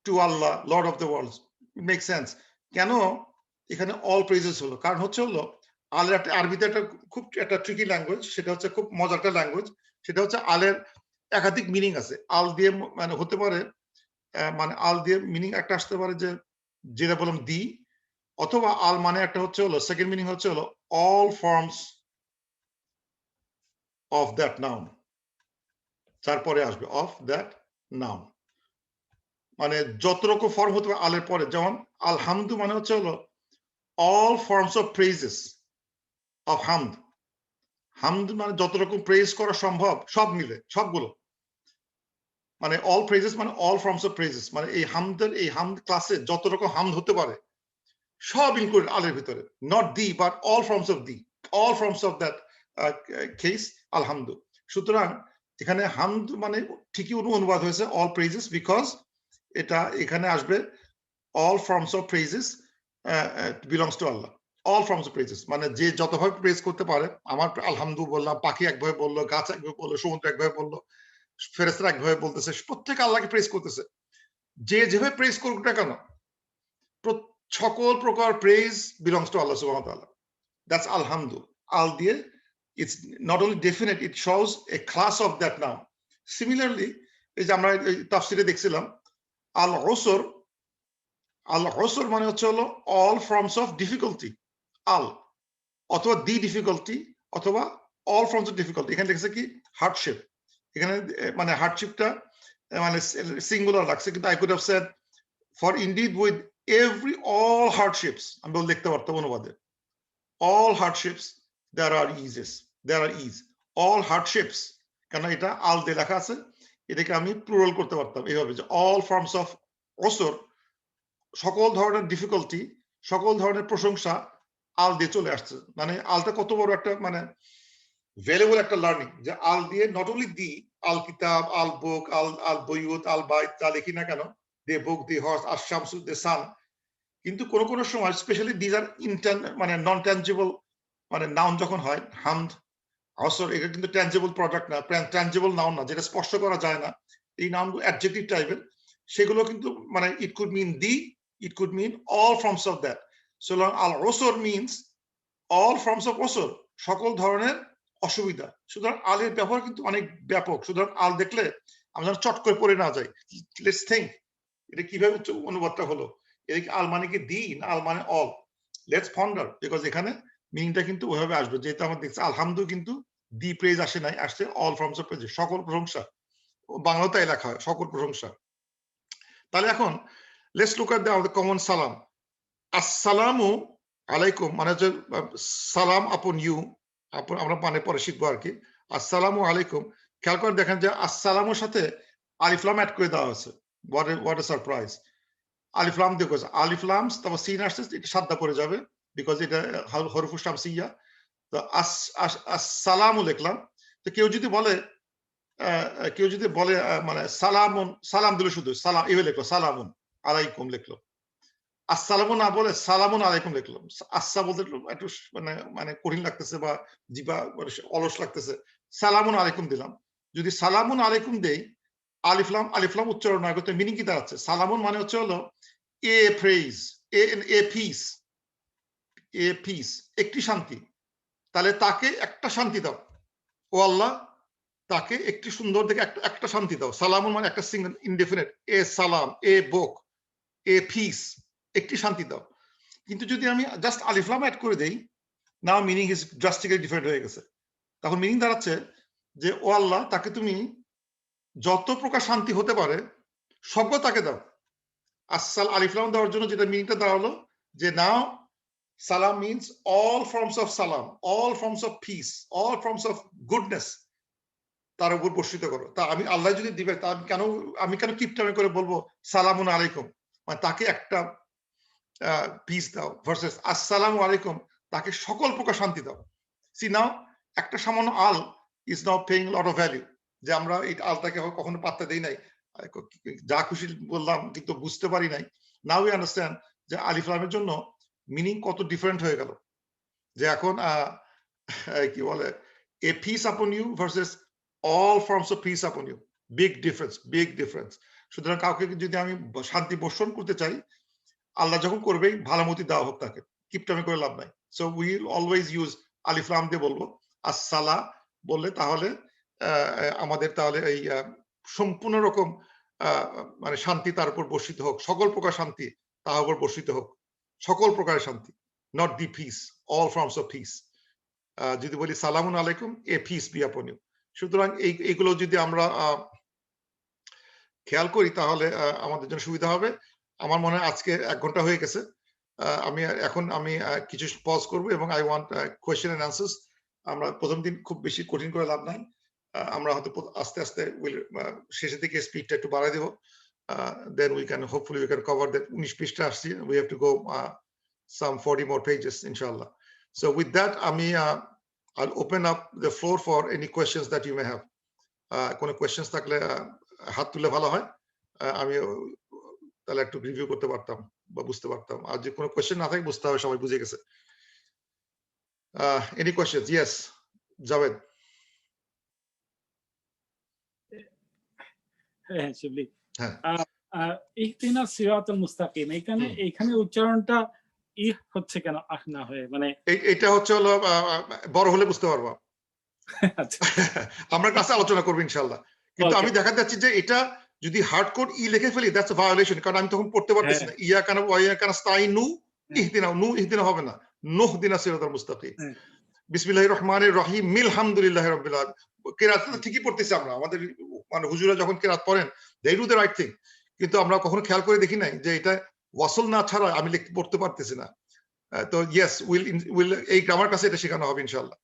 to Allah lord of the world. Make sense কেন এখানে অল প্রেজেস হলো? কারণ হচ্ছে হলো আলের একটা আরবিতে একটা খুব একটা ট্রিকি ল্যাঙ্গুয়েজ, সেটা হচ্ছে খুব মজার একটা ল্যাঙ্গুয়েজ। সেটা হচ্ছে আলের একাধিক মিনিং আছে। আল দিয়ে মানে হতে পারে মানে আল দিয়ে মিনিং একটা আসতে পারে যে যেটা বললাম দি, অথবা আল মানে একটা হচ্ছে হলো সেকেন্ড মিনিং হচ্ছে হলো all forms of that noun, তারপরে আসবে অফ দ্যাট নাউন, মানে যত রকম ফর্ম হতে পারে আলের পরে। যেমন আলহামদু মানে হচ্ছে হলো all forms of praises of হামদ। হামদ মানে যত রকম প্রেজ করা সম্ভব সব মিলে, সবগুলো, মানে অল প্রেজেস মানে অল ফর্মস অফ প্রেজেস, মানে এই হামদের এই হামদ ক্লাসে যত রকম হামদ হতে পারে সব ইনক্লুডেড আলের ভিতরে, not the but all forms of the, all forms of that case আলহামদু। সুতরাং এখানে হামদ মানে ঠিকই অনুবাদ হয়েছে অল প্রেজেস, বিকজ এটা এখানে আসবে all forms of praises belongs to Allah. all forms of praises মানে যে যতভাবে প্রেজ করতে পারে, আমার আলহামদু বললাম, পাখি একভাবে বললো, গাছ একভাবে বললো, সমুদ্র একভাবে বললো, ফেরেশতারা একভাবে বলতেছে, প্রত্যেকে আল্লাহকে প্রেজ করতেছে। যে যেভাবে প্রেজ করুক না কেন, সকল প্রকার প্রেজ বিলংস টু আল্লাহ সুবহানাহু ওয়া তাআলা। দ্যাটস আলহামদু। আল দিয়ে it's not only definite, it shows a class of that noun. Similarly, এই যে আমরা তাফসীরে দেখছিলাম আল উসর, আল উসর মানে হচ্ছে হলো অল ফর্মস অফ ডিফিকাল্টি, আল অথবা দি ডিফিকাল্টি অথবা অল ফর্মস অফ ডিফিকাল্টি। এখানে লিখেছে কি হার্ডশিপ, এখানে মানে হার্ডশিপটা মানে সিঙ্গুলার লাগছে, কিন্তু I could have said for indeed with every all hardships, আমি বল দেখতে পারতাম অনুবাদে all hardships there are eases, there are ease, all hardships, কেন এটা আল দিয়ে লেখা আছে, এটাকে আমি প্লুরাল করতে পারতাম এইভাবে যে অল ফর্মস অফ ওসর, সকল ধরনের ডিফিকাল্টি, সকল ধরনের প্রশংসা আল দিয়ে চলে আসছে। মানে আলটা কত বড় একটা মানে ভ্যালুয়েবল একটা লার্নিং, যে আল দিয়ে নট অনলি দি আল কিতাব, আল বুক, আল আল বইয়ুত, আল বাইত, যা লিখি না কেন, দে বুক, দি হর্স, আর শামসু, দে সান, কিন্তু কোন কোন সময় স্পেশালি দিজ আর মানে নন ট্যাঞ্জিবল, মানে নাউন যখন হয় হামদ আসর, এটা কিন্তু ট্যাঞ্জিবল প্রোডাক্ট না, ট্যাঞ্জিবল নাউন না, যেটা স্পর্শ করা যায় না, এই নাউনগুলো অ্যাডজেক্টিভ টাইপের, সেগুলো কিন্তু মানে it could mean the, it could mean all forms of that. So long al usr means all forms of usr, সকল ধরনের অসুবিধা। সুতরাং আলের ব্যবহার কিন্তু অনেক ব্যাপক। সুতরাং আল দেখলে আমরা চট করে পড়ে না যাই, লেটস থিংক এটা কিভাবে অনুবাদটা হলো, এটা কি আল মানে কি দি না আল মানে অল, লেটস পন্ডার, বিকজ এখানে মিনিংটা কিন্তু ওইভাবে আসবে। যেহেতু আমরা দেখছি আলহামদু কিন্তু দি প্রেজ আসে নাই, আসছে অল ফর্মস অফ প্রেজ, সকল প্রশংসা, বাংলাতে তাই লেখা হয় সকল প্রশংসা। তাহলে এখন let's look at the common salam. Assalamu alaikum মানে হচ্ছে সালাম আপন ইউ, আমরা মানে পরে শিখবো আর কি। আসসালামু আলাইকুম, খেয়াল করে দেখেন যে আসসালামের সাথে আলিফ লাম অ্যাড করে দেওয়া আছে। what a surprise, আলিফ লাম দিয়ে করেছে, আলিফ লাম তারপর সিন আসছে, এটা সাদ্দা পড়ে যাবে বিকজ এটা হরফুস শামসিয়া। তো আসসালামু লিখলাম, তো কেউ যদি বলে মানে সালামুন, সালাম দিল শুধু সালাম এইভাবে লিখলো, সালামুন আলাইকুম লিখলো, আসসালামু না বলে সালামুন আলাইকুম লিখলো, আচ্ছা বলতে একটু মানে মানে কঠিন লাগতেছে বা জিবা অলস লাগতেছে, সালামুন আলাইকুম দিলাম। যদি সালামুন আলাইকুম দেই, আলিফলাম উচ্চারণ না করতে মিনিং কি দাঁড়াচ্ছে, সালামুন মানে হচ্ছে হলো a praise, a peace, a peace একটি শান্তি, তাহলে তাকে একটা শান্তি দাও, ও আল্লাহ তাকে একটি সুন্দর দেখে একটা শান্তি দাও। সালামুন মানে একটা সিঙ্গল ইনডেফিনিট, এ সালাম, এ বুক, এ পিস, একটি শান্তি দাও। কিন্তু যদি আমি জাস্ট আলিফলাম অ্যাড করে দেই, নাও মিনিং ইজ ড্রাস্টিক্যালি ডিফারেন্ট হয়ে গেছে। তখন মিনিং দাঁড়াচ্ছে যে ও আল্লাহ তাকে তুমি যত প্রকার শান্তি হতে পারে সবগুলো তাকে দাও। আসসাল আলিফলাম দেওয়ার জন্য যেটা মিনিংটা দাঁড়ালো যে নাও সালাম মিনস অল ফর্মস অফ সালাম, all forms of piece, all forms of goodness তার উপর বর্ষিত করো। তা আমি আল্লাহ যদি দিবে, তা আমি কেন কিপটামি করে বলবো সালামুন আলাইকুম, মানে তাকে একটা পিস দাও, ভার্সেস আসসালামু আলাইকুম তাকে সকল প্রকার শান্তি দাও। সি নাও একটা সামান্য আল is now paying a lot of value. যে আমরা এই আলটাকে কখনো পাত্তা দেই নাই, যা খুশি বললাম কিন্তু বুঝতে পারি নাই। Now we understand যে আলিফ লামের জন্য মিনিং কত ডিফারেন্ট হয়ে গেল। যে এখন কি বলে a peace upon you versus all forms of peace upon you. Big difference. সুতরাং কাউকে যদি আমি শান্তি বর্ষণ করতে চাই, আল্লাহ যখন করবেই ভালোমতি দেওয়া হোক তাকে, কিপটামি করে লাভ নাই। সো উইল অলওয়েজ ইউজ আলিফ লাম দিয়ে বলবো। আসসালা বললে তাহলে আমাদের তাহলে এই সম্পূর্ণ রকম মানে শান্তি তার উপর বর্ষিত হোক, সকল প্রকার শান্তি তার উপর বর্ষিত হোক, সকল প্রকারের শান্তি, not the peace, all forms of peace. যদি বলি সালামুন আলাইকুম, a peace be upon you. সুতরাং এইগুলো যদি আমরা খেয়াল করি তাহলে আমাদের জন্য সুবিধা হবে। আমার মনে হয় আজকে 1 ঘন্টা হয়ে গেছে। আমি কিছু পজ করব এবং I want question and answers. আমরা প্রথম দিন খুব বেশি কঠিন করে লাভ নাই। আমরা হয়তো আস্তে আস্তে শেষের দিকে স্পিডটা একটু বাড়াই দেব। then we can hopefully we can cover that 19 পৃষ্ঠা আসছে, we have to go some 40 more pages inshallah. So with that I'll open up the floor for any questions that you may have. কোনো questions থাকলে হাত তুলে ভালো হয়, আমি তাহলে একটু রিভিউ করতে পারতাম বা বুঝতে পারতাম। আর যে কোনো কোয়েশ্চেন না থাকে বুঝতে হবে সবাই বুঝে গেছে। Any questions? ইয়েস, জাভেদ। হ্যাঁ শিবলি, ইহদিনাস সিরাতাল মুস্তাকিম, এখানে উচ্চারণটা ই হচ্ছে কেন আহ না হয়ে? মানে এটা হচ্ছে হলো বড় হলে বুঝতে পারবো। আমরা কাছে আলোচনা করব ইনশাআল্লাহ। কিন্তু আমি দেখাতে যাচ্ছি যে এটা যদি হার্ডকোর ই লিখে ফেলি দ্যাটস আ ভায়োলেশন, কারণ আমি তখন পড়তে পারতেছি না। ইয়া কানা ওয়া ইয়া কানা স্তাইনু ইহদিনা হবে না, নুহদিনাস সিরাতাল মুস্তাকিম। বিসমিল্লাহির রহমানির রহিম মিল হামদুলিল্লাহি রাব্বিল আলামিন। কিরাত ঠিকই পড়তেছি আমরা, আমাদের মানে হুজুরা যখন কিরাত পড়েন they do the right thing, কিন্তু আমরা কখনো খেয়াল করে দেখি নাই যে এটা ওয়াসল না ছাড়া আমি পড়তে পারতেছি না। তো ইয়েস, উইল এই গ্রামার কাছে এটা শেখানো হবে ইনশাআল্লাহ।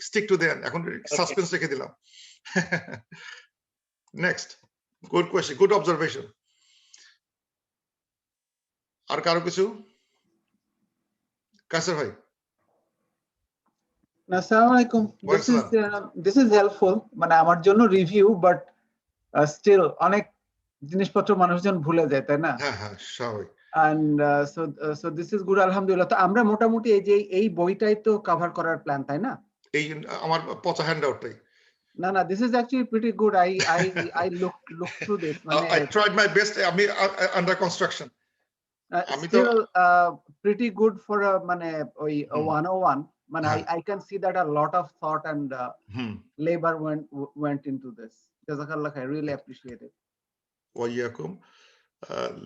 স্টিক টু দেন, এখন সাসপেন্স রেখে দিলাম। Next, good question, good observation. আর কারো কিছু? কাসর ভাই। আসসালামু আলাইকুম। This is helpful, মানে আমার জন্য রিভিউ, বাট স্টিল অনেক জিনিসপত্র মানুষজন ভুলে যায়, তাই না? হ্যাঁ হ্যাঁ, স্বাভাবিক। And so this is good, আলহামদুলিল্লাহ। তো আমরা মোটামুটি এই বইটাই তো কভার করার প্ল্যান, তাই না? এই আমার পচা হ্যান্ডআউটটাই। না, this is actually pretty good. I looked through this. I tried my best. আমি under construction. আমি তো pretty good for মানে ওই 101. মানে I can see that a lot of thought and labor went into this. Jazakallah khair, really appreciate it. Wa yakum.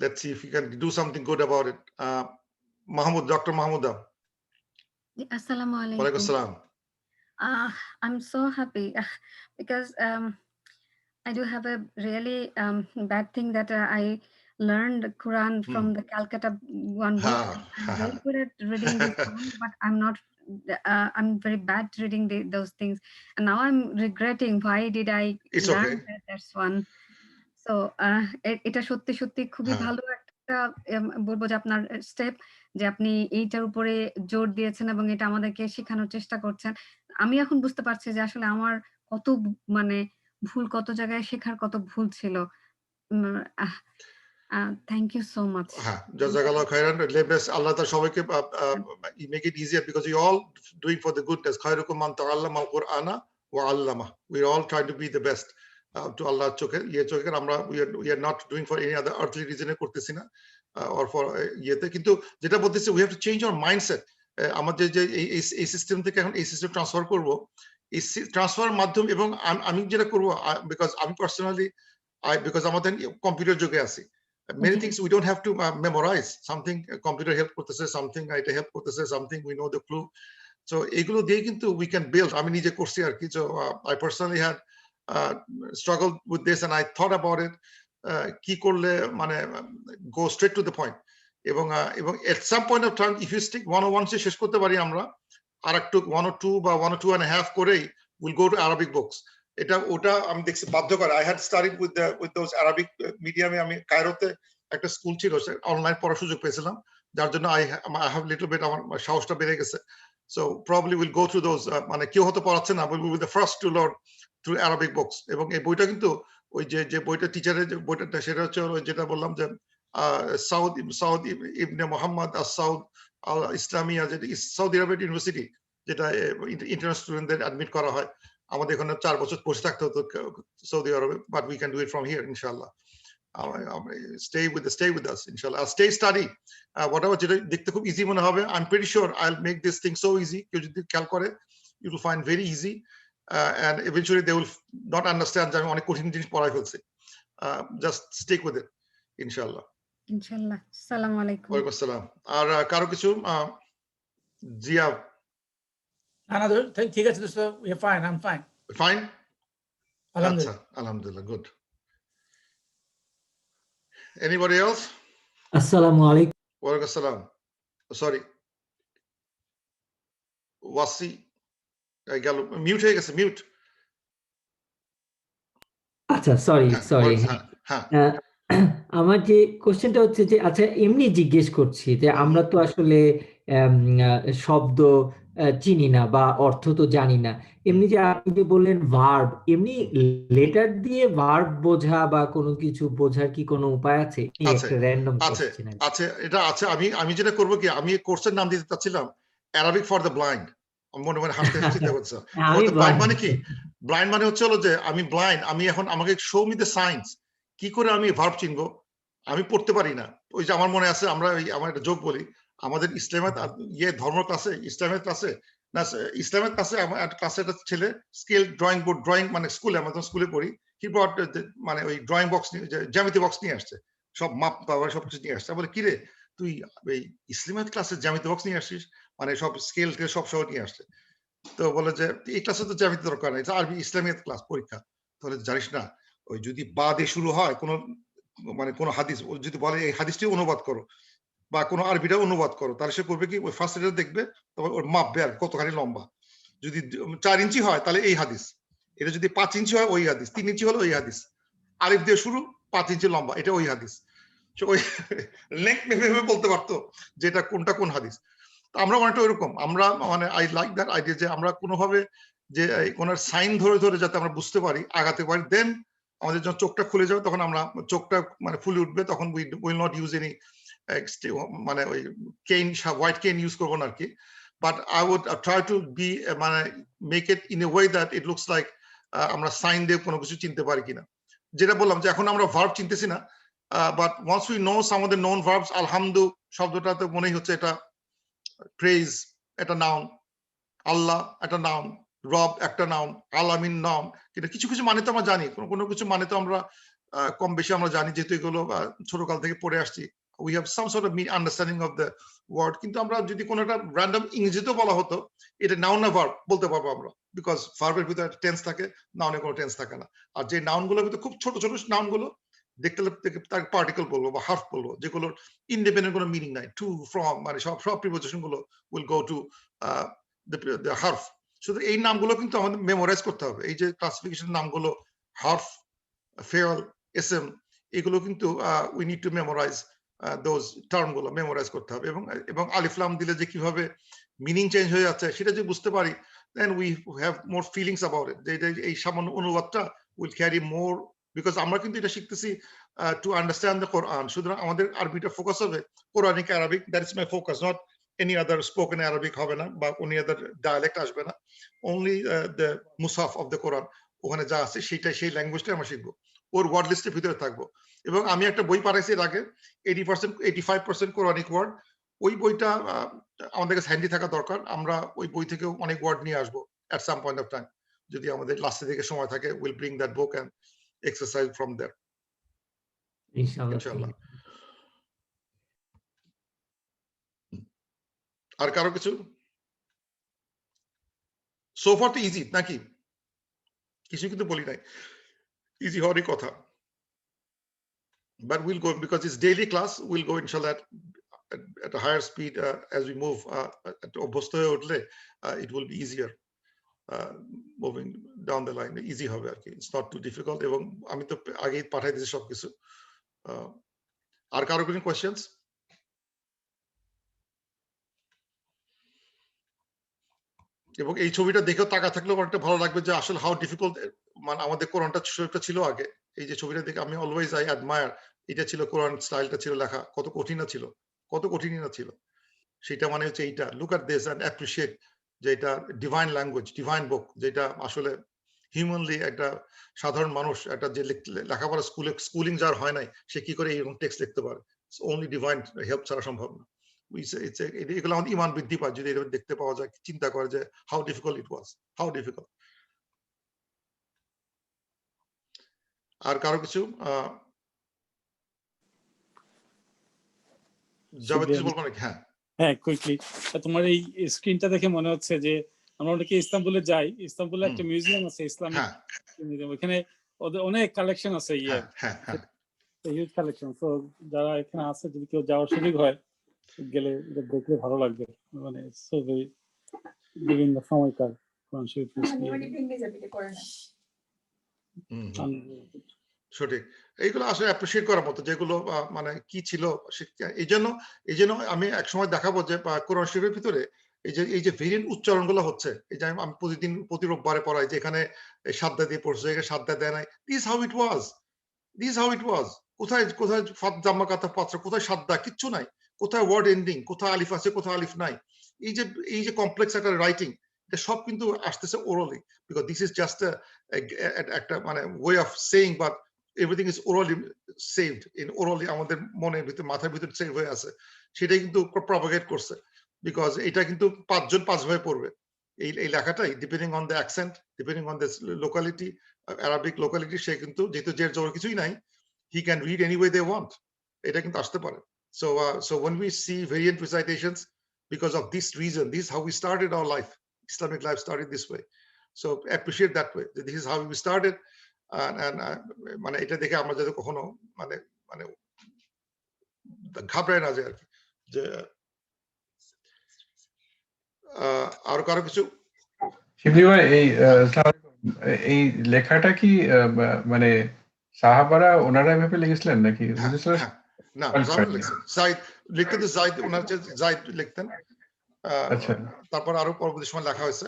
Let's see if we can do something good about it. Mahmoud, Dr. Mahmouda. Assalamu alaikum. Wa alaikum assalam. I'm so happy because I do have a really bad thing that I learned Quran from the Calcutta one book. I'm very good at reading this one, but I'm very bad at reading those things, and now I'm regretting why did I learn that one. So এটা সত্যি সত্যি খুবই ভালো একটা বলবো যে আপনার স্টেপ, যে আপনি এইটার উপরে জোর দিয়েছেন এবং এটা আমাদেরকে শেখানোর চেষ্টা করছেন। আমি এখন বুঝতে পারছি যে আসলে আমার কত মানে ভুল, কত জায়গায় শেখার কত ভুল ছিল। Thank you so much. Jazakallah khairan. Allah ta সবাইকে make it easier because we all doing for the goodness. Khairukum man ta'allama al-Qur'ana wa 'allama. We all trying to be the best. To Allah চোখে আমরা we are not doing for any other earthly reason করতেছি না, or for ইয়েতে। কিন্তু যেটা বলতেছি we have to change our mindset. আমাদের যে এই সিস্টেম থেকে এখন এই সিস্টেম ট্রান্সফার করব, এই ট্রান্সফার মাধ্যম, এবং আমি যেটা করব বিকজ আমি পার্সোনালি because আমাদের কম্পিউটার যুগে আছি, many things we don't have to memorize. Something computer help করতেছে, something এটা help করতেছে, something we know the clue. So এগুলো দিয়ে কিন্তু we can build. আমি নিজে করছি আর কি। So I personally had struggled with this and I thought about it. কি করলে মানে go straight to the point, এবং at some point of time if you stick 101 সে শেষ করতে পারি আমরা, আর একটু 102 বা 102 and a half করেই we'll go to Arabic books. ওটা আমি দেখছি বাধ্য করে। I had studied with those Arabic medium. আমি কায়রোতে একটা স্কুল ছিল, অনলাইন পড়ার সুযোগ পেয়েছিলাম, যার জন্য I have little bit আমার সাহসটা বেড়ে গেছে। So probably we'll go through those. মানে কেউ হয়তো পড়াচ্ছে না, we'll be the first to learn through Arabic books. এবং এই বইটা কিন্তু ওই যে বইটা টিচারের যে বইটা সেটা হচ্ছে ওই যেটা বললাম যে সাউদ ইবনে মোহাম্মদ আস-সাউদ আল ইসলামিয়া, যেটা সৌদি আরবের ইউনিভার্সিটি, যেটা ইন্টারন্যাশনাল স্টুডেন্টদের অ্যাডমিট করা হয়। আমাদের এখানে 4 বছর বসে থাকতে হতো সৌদি আরবে, but we can do it from here ইনশাআল্লাহ। stay with us inshallah. Stay study whatever যেটা দেখতে খুব ইজি মনে হবে, I'm pretty sure I'll make this thing so easy. কেউ যদি খেয়াল করে, you will find very easy, and eventually they will not understand যে আমি অনেক কঠিন জিনিস পড়াই ফেলছি। Just stick with it inshallah. ইনশাআল্লাহ। আসসালামু আলাইকুম। ওয়ালাইকুম আসসালাম। আর কারো কিছু জিয়া? ঠিক আছে দোস্ত, we are fine, I'm fine. Fine? Alhamdulillah. আচ্ছা, alhamdulillah, good. Anybody else? Assalamu alaikum. Walaikum assalam. Sorry. Wasi গেল, মিউট হয়ে গেছে, মিউট। আচ্ছা, সরি। হ্যাঁ, আমার যে কোশ্চেনটা হচ্ছে যে, আচ্ছা এমনি জিজ্ঞেস করছি যে আমরা তো আসলে শব্দ চিনি না বা অর্থ তো জানি না। এমনি যে আপনি যে বললেন ভার্ব, এমনি লেটার দিয়ে ভার্ব বোঝা বা কোনো কিছু বোঝার কি কোনো উপায় আছে? একটা র্যান্ডম কোশ্চেন আছে, এটা আছে। আমি যেটা করবো কি, আমি কোর্সের নাম দিতে চাচ্ছিলাম অ্যারাবিক ফর দ্য ব্লাইন্ড। মনে মনে হাসতে চিন্তা করছে। ব্লাইন্ড মানে কি? ব্লাইন্ড মানে হচ্ছে হলো যে আমি ব্লাইন্ড, আমি এখন আমাকে শো মি দ্য সাইন্স, কি করে আমি ভার্ব চিনবো? আমি পড়তে পারি না। ওই যে আমার মনে আছে, আমরা আমার একটা জোক বলি, আমাদের ইসলামের ধর্ম ক্লাসে, ইসলামের ক্লাসে আমার ক্লাসে একটা ছেলে স্কেল ড্রয়িং বোর্ড, ড্রয়িং মানে স্কুলে, আমরা স্কুলে পড়ি, হি ব্রট মানে ওই ড্রয়িং বক্স, জ্যামিতি বক্স নিয়ে আসছে, সব মাপ পাওয়ার সবকিছু নিয়ে আসছে। বলে কিরে তুই এই ইসলামের ক্লাসে জ্যামিতি বক্স নিয়ে আসছিস, মানে সব স্কেল সব সহ নিয়ে আসছে। তো বলে যে এই ক্লাসে তো জ্যামিতি দরকার নেই, আরবি ইসলামিয়াত ক্লাস পরীক্ষা। তাহলে জানিস না, ওই যদি বা দিয়ে শুরু হয় কোনো মানে কোনো হাদিস, যদি বলে এই হাদিসটি অনুবাদ করো বা কোনো আরবিটা অনুবাদ করো, তাহলে সে করবে কি, ওই ফার্স্ট লেটার দেখবে, তবে ওর মাপবে আর কতখানি লম্বা। যদি 4 ইঞ্চি হয় তাহলে এই হাদিস, এটা যদি 5 ইঞ্চি হয় ওই হাদিস, 3 ইঞ্চি হলো ওই হাদিস, আলিফ দিয়ে শুরু 5 ইঞ্চি লম্বা, এটা ওই হাদিস। ওই লেংথ মেপে বলতে পারতো যে এটা কোনটা কোন হাদিস। আমরা অনেকটা ওইরকম, আমরা মানে আই লাইক দ্যাট আইডিয়া যে আমরা কোনোভাবে যে কোন সাইন ধরে ধরে যাতে আমরা বুঝতে পারি, আগাতে পারি, দেন আমাদের যখন চোখটা খুলে যাবে তখন আমরা চোখটা মানে ফুলে উঠবে, তখন we will not use any মানে ওই কেন, হোয়াইট কেন ইউজ করবো না আর কি। But I would try to be মানে make it in a way that it looks like আমরা সাইন দিয়ে কোনো কিছু চিনতে পারি কিনা। যেটা বললাম যে এখন আমরা ভার্ব চিনতেছি না, but once we know some of the known verbs, আলহামদু শব্দটা তো মনেই হচ্ছে এটা প্রেজ, একটা নাউন, আল্লাহ একটা নাউন, রব একটা নাউন, আলামিন নাউন। কিন্তু কিছু কিছু মানে তো আমরা জানি, কোনো কিছু মানে তো আমরা কম বেশি আমরা জানি, যেহেতু এগুলো ছোটকাল থেকে পড়ে আসছি। We have some sort of understanding of the word. কিন্তু আমরা যদি কোনো একটা র্যান্ডম ইংরেজিতেও বলা হতো এটা নাউন না ভার্ব, বলতে পারবো আমরা, বিকজ ভার্বের ভিতরে টেন্স থাকে, নাউনে কোনো টেন্স থাকে না। আর যে নাউন গুলোর ভিতরে খুব ছোট ছোট নাউন গুলো দেখতে তার পার্টিকেল বলবো বা হার্ফ বলবো, যেগুলোর ইন্ডিপেন্ডেন্ট কোনো মিনিং নাই, টু, ফ্রম, মানে সব প্রিপোজিশন গুলো উইল গো টু দ্য হার্ফ। শুধু এই নামগুলো কিন্তু আমাদের মেমোরাইজ করতে হবে। এই যে ক্লাসিফিকেশন নামগুলো, হার্ফ, ফেয়াল, এসএম, এগুলো কিন্তু we need to memorise those term গুলো মেমোরাইজ করতে হবে। এবং আলিফলাম দিলে যে কিভাবে মিনিং চেঞ্জ হয়ে যাচ্ছে সেটা যদি বুঝতে পারি, then we have more feelings about it, যে এই সামান্য অনুবাদটা উইল ক্যারি মোর, বিকজ আমরা কিন্তু এটা শিখতেছি টু আন্ডারস্ট্যান্ড দ্য কোরআন। সুতরাং আমাদের আরবিটা ফোকাস হবে Quranic Arabic, that is my focus, not any other spoken Arabic হবে না বা any other dialect আসবে না, only the মুসাফ of the Quran, ওখানে যা আছে সেটাই, সেই ল্যাঙ্গুয়েজটা আমরা শিখবো, ওর ওয়ার্ড লিস্টের ভিতরে থাকবো। এবং আমি একটা বই পাঠাইছি এর আগে, 85% কোরআনিক ওয়ার্ড, ওই বইটা আমাদের কাছে হ্যান্ডি থাকা দরকার। আমরা ওই বই থেকে অনেক ওয়ার্ড নিয়ে আসবো at some point of time, যদি আমাদের লাস্টের দিকে সময় থাকে, we'll bring that book and exercise from there ইনশাআল্লাহ। আর কারো কিছু? সো ফার তো ইজি নাকি? কিছু কিন্তু বলি নাই, ইজি হওয়ারই কথা। But we'll go, because it's daily class, we'll go inshallah at a higher speed as we move. অভ্যস্ত হয়ে উঠলে it will be easier moving down the line, easy হবে আর কি, it's not too difficult। এবং আমি তো আগেই পাঠাই দিয়েছি সবকিছু। আর কারো কোনো কোয়েশ্চেনস? এবং এই ছবিটা দেখেও তাকা থাকলেও অনেকটা ভালো লাগবে যে আসলে হাউ ডিফিকাল্ট মানে আমাদের কোরআনটা শরীফটা ছিল আগে। এই যে ছবিটা দেখে আমি অলওয়েজ আই অ্যাডমায়ার, এটা ছিল কোরআন স্টাইলটা ছিল লেখা, কত কঠিন না ছিল, কত কঠিনই না ছিল। সেটা মানে হচ্ছে এইটা, look at this and appreciate যে এটা ডিভাইন ল্যাঙ্গুয়েজ, ডিভাইন বুক, যেটা আসলে হিউম্যানলি একটা সাধারণ মানুষ একটা যে লেখাপড়া স্কুলিং যার হয় নাই সে কি করে এরকম টেক্সট লিখতে পারে? অনলি ডিভাইন হেল্প ছাড়া সম্ভব না। এগুলো আমাদের ইমান বৃদ্ধি পায় যদি এটা দেখতে পাওয়া যায়, চিন্তা করে যে how difficult it was, how difficult. আর কারো কিছু জাভেদ কিছু বলবো নাকি? হ্যাঁ হ্যাঁ, কুইকলি। তোমার এই স্ক্রিনটা দেখে মনে হচ্ছে যে আমরা অনেকে ইস্তাম্বুলে যাই, ইস্তাম্বুলে একটা মিউজিয়াম আছে ইসলামিক মিউজিয়াম, ওখানে ওদের অনেক কালেকশন আছে, হিউজ কালেকশন। তো যারা এখানে আছে যদি কেউ যাওয়ার সুযোগ হয় গেলে দেখলে ভালো লাগবে, মানে বিভিন্ন সময়কার কোরআন শরীফ। সঠিক, এইগুলো আসলে অ্যাপ্রিশিয়েট করার মতো, যেগুলো মানে কি ছিল। এই জন্য আমি এক সময় দেখাবো যে কোরআন শরীফের ভিতরে এই যে ভেরিয়েন্ট উচ্চারণ গুলো হচ্ছে, এই যে আমি প্রতি রোববারে পড়াই যে এখানে সাদ্দা দিয়ে পড়ছে, এখানে সাদ্দা দেয় নাই, দিস হাউ ইট ওয়াজ, কোথায় জাম্মা কাতা পাত্র, কোথায় সাদ্দা, কিচ্ছু নাই, কোথায় ওয়ার্ড এন্ডিং, কোথায় আলিফ আছে, কোথায় আলিফ নাই। এই যে কমপ্লেক্স একটা রাইটিং, এটা সব কিন্তু আসতেছে orally, because this is just একটা মানে way of saying, but everything is orally saved in orally, আমাদের মনের ভিতরে মাথার ভিতরে সেভ হয়ে আছে, সেটাই কিন্তু প্রপাগেট করছে। বিকজ এটা কিন্তু 5 জন 5 ভাবে পড়বে এই লেখাটাই, depending on the accent, depending on the locality, Arabic locality, সে কিন্তু যেহেতু জের জবর কিছুই নাই, he can read any way they want, এটা কিন্তু আসতে পারে। So when we see variant recitations, because of this reason, this is how we started our life, Islamic life started this way, so appreciate that way, this is how we started, and মানে এটা দেখে আমরা যাতে কখনো মানে ঘাবড়ায় না যায় আর কি। যে আর কারো কিছু? শিবলি ভাই, এই লেখাটা কি মানে সাহাবারা ওনারা এভাবে লিখেছিলেন নাকি? না, জাইদ লিখতেন, জাইদ ওনার যে জাইদ লিখতেন, তারপর আরো পরবর্তী সময় লেখা হয়েছে,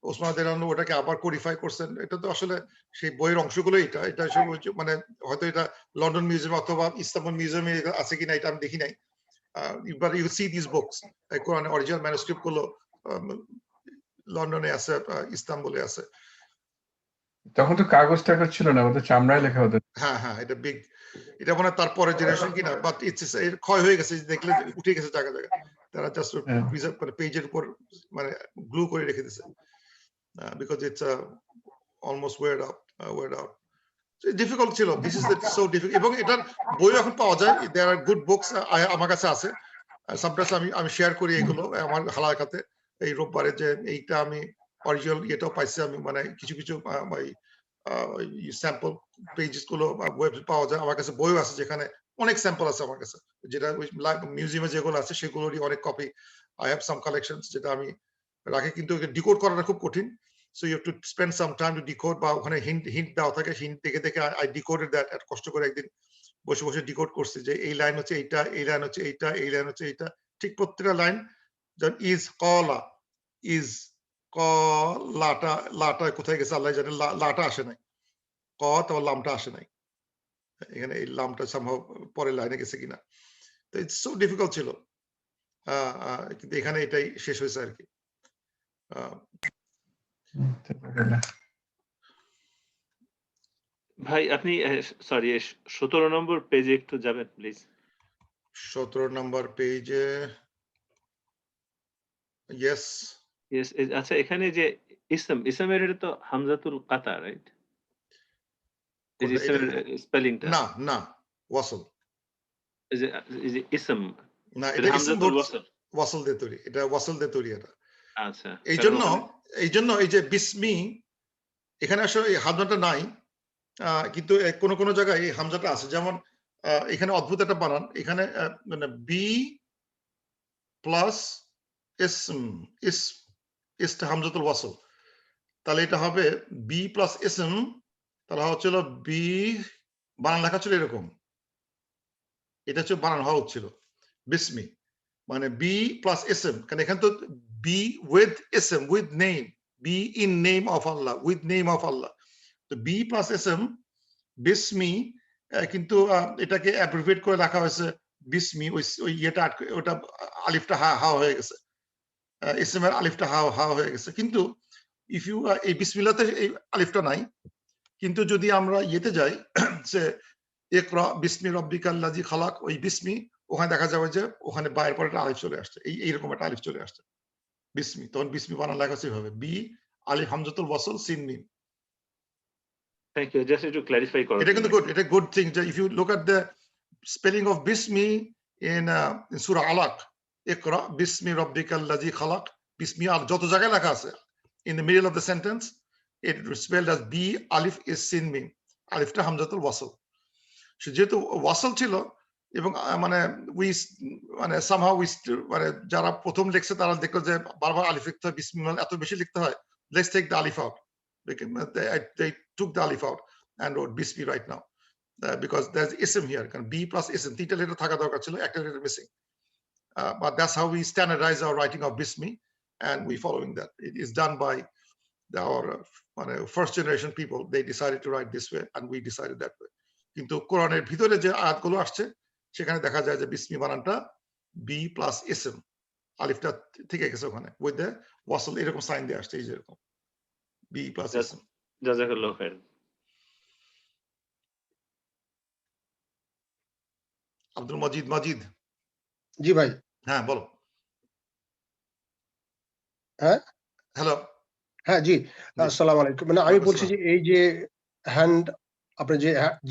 ওসমান রাদিয়াল্লাহু আনহু ওটাকে আবার কোডিফাই করছেন। এটা তো আসলে সেই বইয়ের অংশগুলো, এটা মানে হয়তো এটা লন্ডন মিউজিয়াম অথবা ইস্তাম্বুল মিউজিয়ামে আছে কিনা এটা আমি দেখি নাই, but you see these books, Quran original manuscript গুলো লন্ডনে আছে, ইস্তাম্বুলে আছে। তখন তো কাগজ টাগজ ছিল না, ওটা চামড়ায় লেখা হতো। হ্যাঁ, এটা বিগ, এটা মনে হয় তারপরে জেনারেশন কিনা, বাট ইটস ক্ষয় হয়ে গেছে, দেখলে উঠে গেছে জায়গা জায়গা, তারা জাস্ট প্রিজার্ভ করে পেজের উপর মানে গ্লু করে রেখে দিয়েছে, because it's almost word out. Difficult ছিল, দিস ইজ সো ডিফিকাল্ট। এবং এটার বই এখন পাওয়া যায়, দেয়ার আর গুড বুকস, আমার কাছে আছে, সামটাইমস আমি শেয়ার করি এগুলো আমার হালাকাতে। এই রোববারে যে এইটা আমি অরিজিনাল এটাও পাইছি আমি, মানে কিছু স্যাম্পল পেজেস গুলো ওয়েব পাওয়া যায়। আমার কাছে বইও আছে যেখানে অনেক স্যাম্পল আছে আমার কাছে, যেটা মিউজিয়ামে যেগুলো আছে সেগুলোরই অনেক copy. I have some collections যেটা আমি রাখি, কিন্তু ডিকোড করাটা খুব কঠিন। So you have to spend some time to decode, বা ওখানে হিন্ট দেওয়া থাকে, হিন্ট দেখে I decoded that, এত কষ্ট করে একদিন বসে ডিকোড করছি যে এই লাইন হচ্ছে এইটা, এই লাইন হচ্ছে এইটা, এই লাইন হচ্ছে এইটা, ঠিক প্রত্যেকটা লাইন। যেমন ইজ কলা, ইজ লাটা কোথায় গেছে আল্লাহ জানে, লাটা আসে নাই, ক তো লামটা আসে নাই, এখানে এই লামটা সম্ভব পরের লাইনে গেছে কিনা। তো ইটস সো ডিফিকাল্ট ছিল, কিন্তু এখানে এটাই শেষ হয়েছে আর কি। ভাই আপনি সরি 17 নম্বর পেজে একটু যাবেন প্লিজ। 17 নম্বর পেজে, ইয়েস। আচ্ছা, এখানে যে ইসমের এটা তো হামজাতুল কাতা, রাইট? এই যে ইসমের স্পেলিংটা না ওয়াসল, এই যে ইসম না, এটা হামজাতুল ওয়াসল দিয়ে তৈরি, এটা ওয়াসল দিয়ে তৈরি এটা। আচ্ছা, এই জন্য এই যে বিসমি, এখানে আসলে এই হামজাটা নাই, কিন্তু কোন জায়গায় এই হামজাটা আছে। যেমন এখানে অদ্ভুত একটা বানান, এখানে মানে বি প্লাস ইসম হামজাতুল ওয়াসল, তাহলে এটা হবে বি প্লাস ইসম, তাহলে হচ্ছিল বি, বানান লেখা ছিল এরকম, এটা হচ্ছে বানান হওয়া হচ্ছিল বিসমি, মানে বি প্লাস ইসম, কারণ এখানে তো be with ism, with name, be in name of Allah, with name of Allah. তো be plus ism bismi, কিন্তু এটাকে অ্যাব্রিভিয়েট করে রাখা হয়েছে বিসমি, ওই ইয়েটা ওটা আলিফটা হা হয়ে গেছে, ইসমের আলিফটা হা হয়ে গেছে। কিন্তু ইফ ইউ এই বিসমিল্লাহতে এই আলিফটা নাই, কিন্তু যদি আমরা ইয়েতে যাই যে ইকরা বিসমি রাব্বিকাল্লাযী খালাক, ওই বিসমি ওখানে দেখা যাবে যে ওখানে বায়ের পরে একটা আলিফ চলে আসছে, এইরকম একটা আলিফ চলে আসছে বিসমি, তখন বিসমি বানান লেখা সেভাবে বি আলিফ হামজাতুল ওয়াসল সিন মিম। Thank you. Just to clarify, এটা কিন্তু গুড, এটা গুড থিং যে if you look at the spelling of বিসমি ইন সূরা আলাক, ইকরা বিসমি রাব্বিকাল্লাযী খালাক, বিসমি আর যত জায়গায় লেখা আছে in the middle of the sentence it is spelled as b alif is sin mim, আলিফটা হামজাতুল ওয়াসল। যেহেতু ওয়াসল ছিল এবং মানে উই মানে somehow we মানে যারা প্রথম লিখছে তারা দেখলো যে বারবার আলিফ লিখতে হয়, বিসমিল্লাহ এত বেশি লিখতে হয়, let's take the alif out. They took the alif out and wrote bismi right now because there's ism here, b plus ism, তিনটা লেটার থাকা দরকার ছিল, একটা letter missing, but that's how we standardize our writing of bismi and we following that. It is done by our first generation people. They decided to write this way and we decided that way. কিন্তু কোরআনের ভিতরে যে আয়াতগুলো আসছে সেখানে দেখা যায় যে বিসমি বানানটা বি প্লাস ইসম, আলিফটা থেকে গেছে ওখানে উইথ দ্য ওয়াসল, এরকম সাইন দিয়ে আসছে, এই যেরকম বি প্লাস ইসম। জাযাকাল্লাহু খাইর। আব্দুল মজিদ। জি ভাই। হ্যাঁ বলো। হ্যাঁ হ্যালো। হ্যাঁ জি, আসসালামু আলাইকুম। মানে আমি বলছি যে এই যে হ্যান্ড, আপনি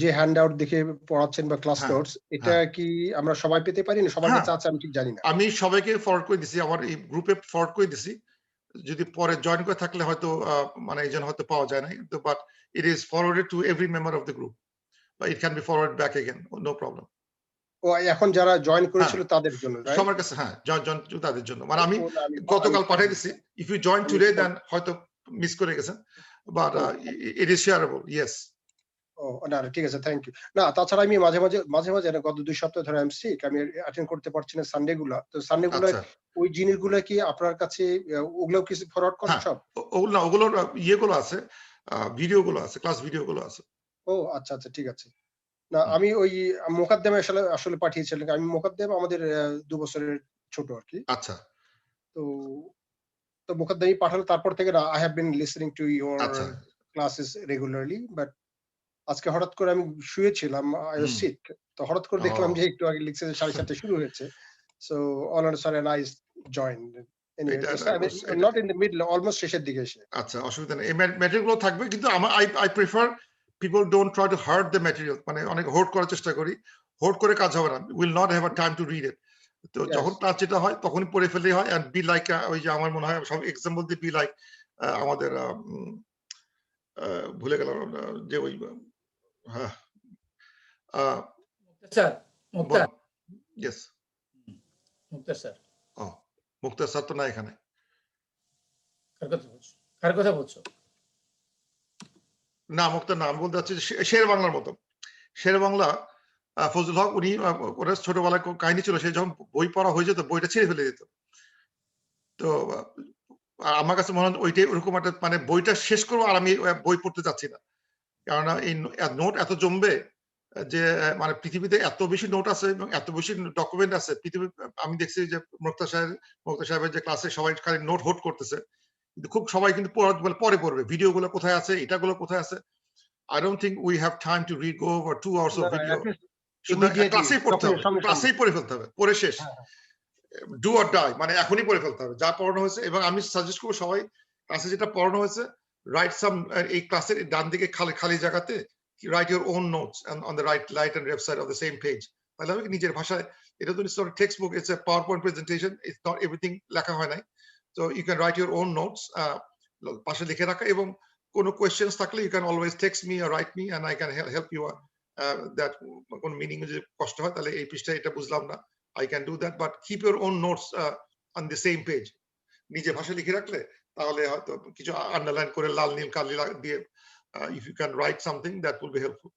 যে হ্যান্ড আউট দেখে পড়াচ্ছেন বা ক্লাস নোটস, এটা কি আমরা সবাই পেতে পারি না? সবার কাছে আছে আমি ঠিক জানি না। আমি সবাইকে ফরওয়ার্ড করে দিছি, আমার এই গ্রুপে ফরওয়ার্ড করে দিছি, যদি পরে জয়েন করে থাকলে হয়তো মানে এইজন হয়তো পাওয়া যায় না, কিন্তু but it is forwarded to every member of the group, বা it can be forward back again, no problem. ও এখন যারা জয়েন করেছিল তাদের জন্য, রাইট? সবার কাছে, হ্যাঁ, জয়েন তাদের জন্য। মানে আমি গতকাল পাঠিয়ে দিছি, if you join today then হয়তো মিস করে গেছেন, but it is shareable, yes. ও না ঠিক আছে, থ্যাংক ইউ। না তাছাড়া আমি মাঝে মাঝে গত 2 সপ্তাহ ধরে আমি সিক, আমি অ্যাটেন্ড করতে পারছি না সানডে গুলা। তো সানডে গুলা ওই জিনিসগুলো কি আপনার কাছে ওগুলো কি ফরওয়ার্ড করেন সব? ওগুলো ইয়েগুলো আছে, ভিডিওগুলো আছে, ক্লাস ভিডিওগুলো আছে। ও আচ্ছা ঠিক আছে। না আমি ওই মোকাদ্দেমে আসলে পাঠিয়েছিলাম। আমি মোকাদ্দেম আমাদের 2 বছরের ছোট আর কি। আচ্ছা। তো মোকাদ্দেমই পাঠালো, তারপর থেকে I have been listening to your classes regularly, but আজকে হঠাৎ করে আমি শুয়েছিলাম, আই ওয়াজ সিক, তো হঠাৎ করে দেখলাম যে একটু আগে লিখছে 7:30 শুরু হয়েছে, so all on sudden I joined not in the middle, almost শেষের দিকে এসে। আচ্ছা, অসুবিধা নেই, এই ম্যাটেরিয়ালগুলো থাকবে, কিন্তু I prefer people don't try to hurt the material, মানে অনেক হোর্ড করার চেষ্টা করি, হোর্ড করে কাজ হবে না, will not have a time to read it, তো যখন ক্লাস যেটা হয় তখনই পড়ে ফেললেই হয়। and be like ওই যে আমার মনে হয় সব এক্সাম্পল দিয়ে be like আমাদের ভুলে গেলাম যে ওই মুক্তার ইয়েস মুক্তার স্যার। মুক্তার স্যার তো না এখানে। কার কথা বলছো? না মুক্তার নাম বলতে চাচ্ছি শের বাংলার মতো। শের বাংলা ফজলুল হক, উনি ওরা ছোটবেলায় কাহিনী ছিল, সে যখন বই পড়া হয়ে যেত বইটা ছেড়ে ফেলে দিত। তো আমার কাছে মনে হয় ওইটাই ওরকম একটা, মানে বইটা শেষ করবো আর আমি বই পড়তে চাচ্ছি না, কেননা এই নোট এত জমবে যে মানে পৃথিবীতে এত বেশি নোট আছে এবং এত বেশি ডকুমেন্ট আছে পৃথিবী। আমি দেখছি যে মুক্তা সাহেবের যে ক্লাসে সবাই খালি নোট হোট করতেছে, কিন্তু খুব সবাই কিন্তু পরে পড়বে, ভিডিওগুলো কোথায় আছে, এটাগুলো কোথায় আছে। I don't think we have time to read, go over 2 hours of video. ক্লাসেই পড়তে হবে, ক্লাসেই পড়ে ফেলতে হবে, পড়ে শেষ, ডু অর ডাই, মানে এখনই পড়ে ফেলতে হবে যা পড়ানো হয়েছে। এবং আমি সাজেস্ট করবো সবাই ক্লাসে যেটা পড়ানো হয়েছে, রাইট সাম, এই ক্লাসের ডান দিকে খালি জায়গাতে write your own notes and on the right and left side of the same page, তাহলে হবে নিজের ভাষায়। এটা তো sort text book, it's a PowerPoint presentation, it's not everything লেখা হয় নাই, so you can write your own notes, পাশে লিখে রাখা, এবং কোনো কোয়েশ্চেন্স থাকলে you can always text me or write me and I can help you that কোন মিনিং যদি কষ্ট হয় তাহলে এই পৃষ্ঠায় এটা বুঝলাম না, I can do that, but keep your own notes on the same page, নিজে ভাষায় লিখে রাখলে তাহলে হয়তো কিছু আন্ডারলাইন করে লাল নীল কালি দিয়ে if you can write something that will be helpful.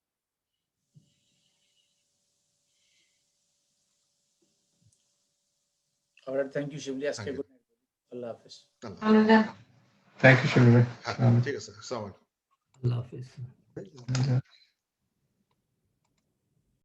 All right, thank you Shivli, aske good night. আল্লাহ হাফেজ। থ্যাংক ইউ শরীফ ভাই। ঠিক আছে, আসসালামু আলাইকুম। আল্লাহ হাফেজ।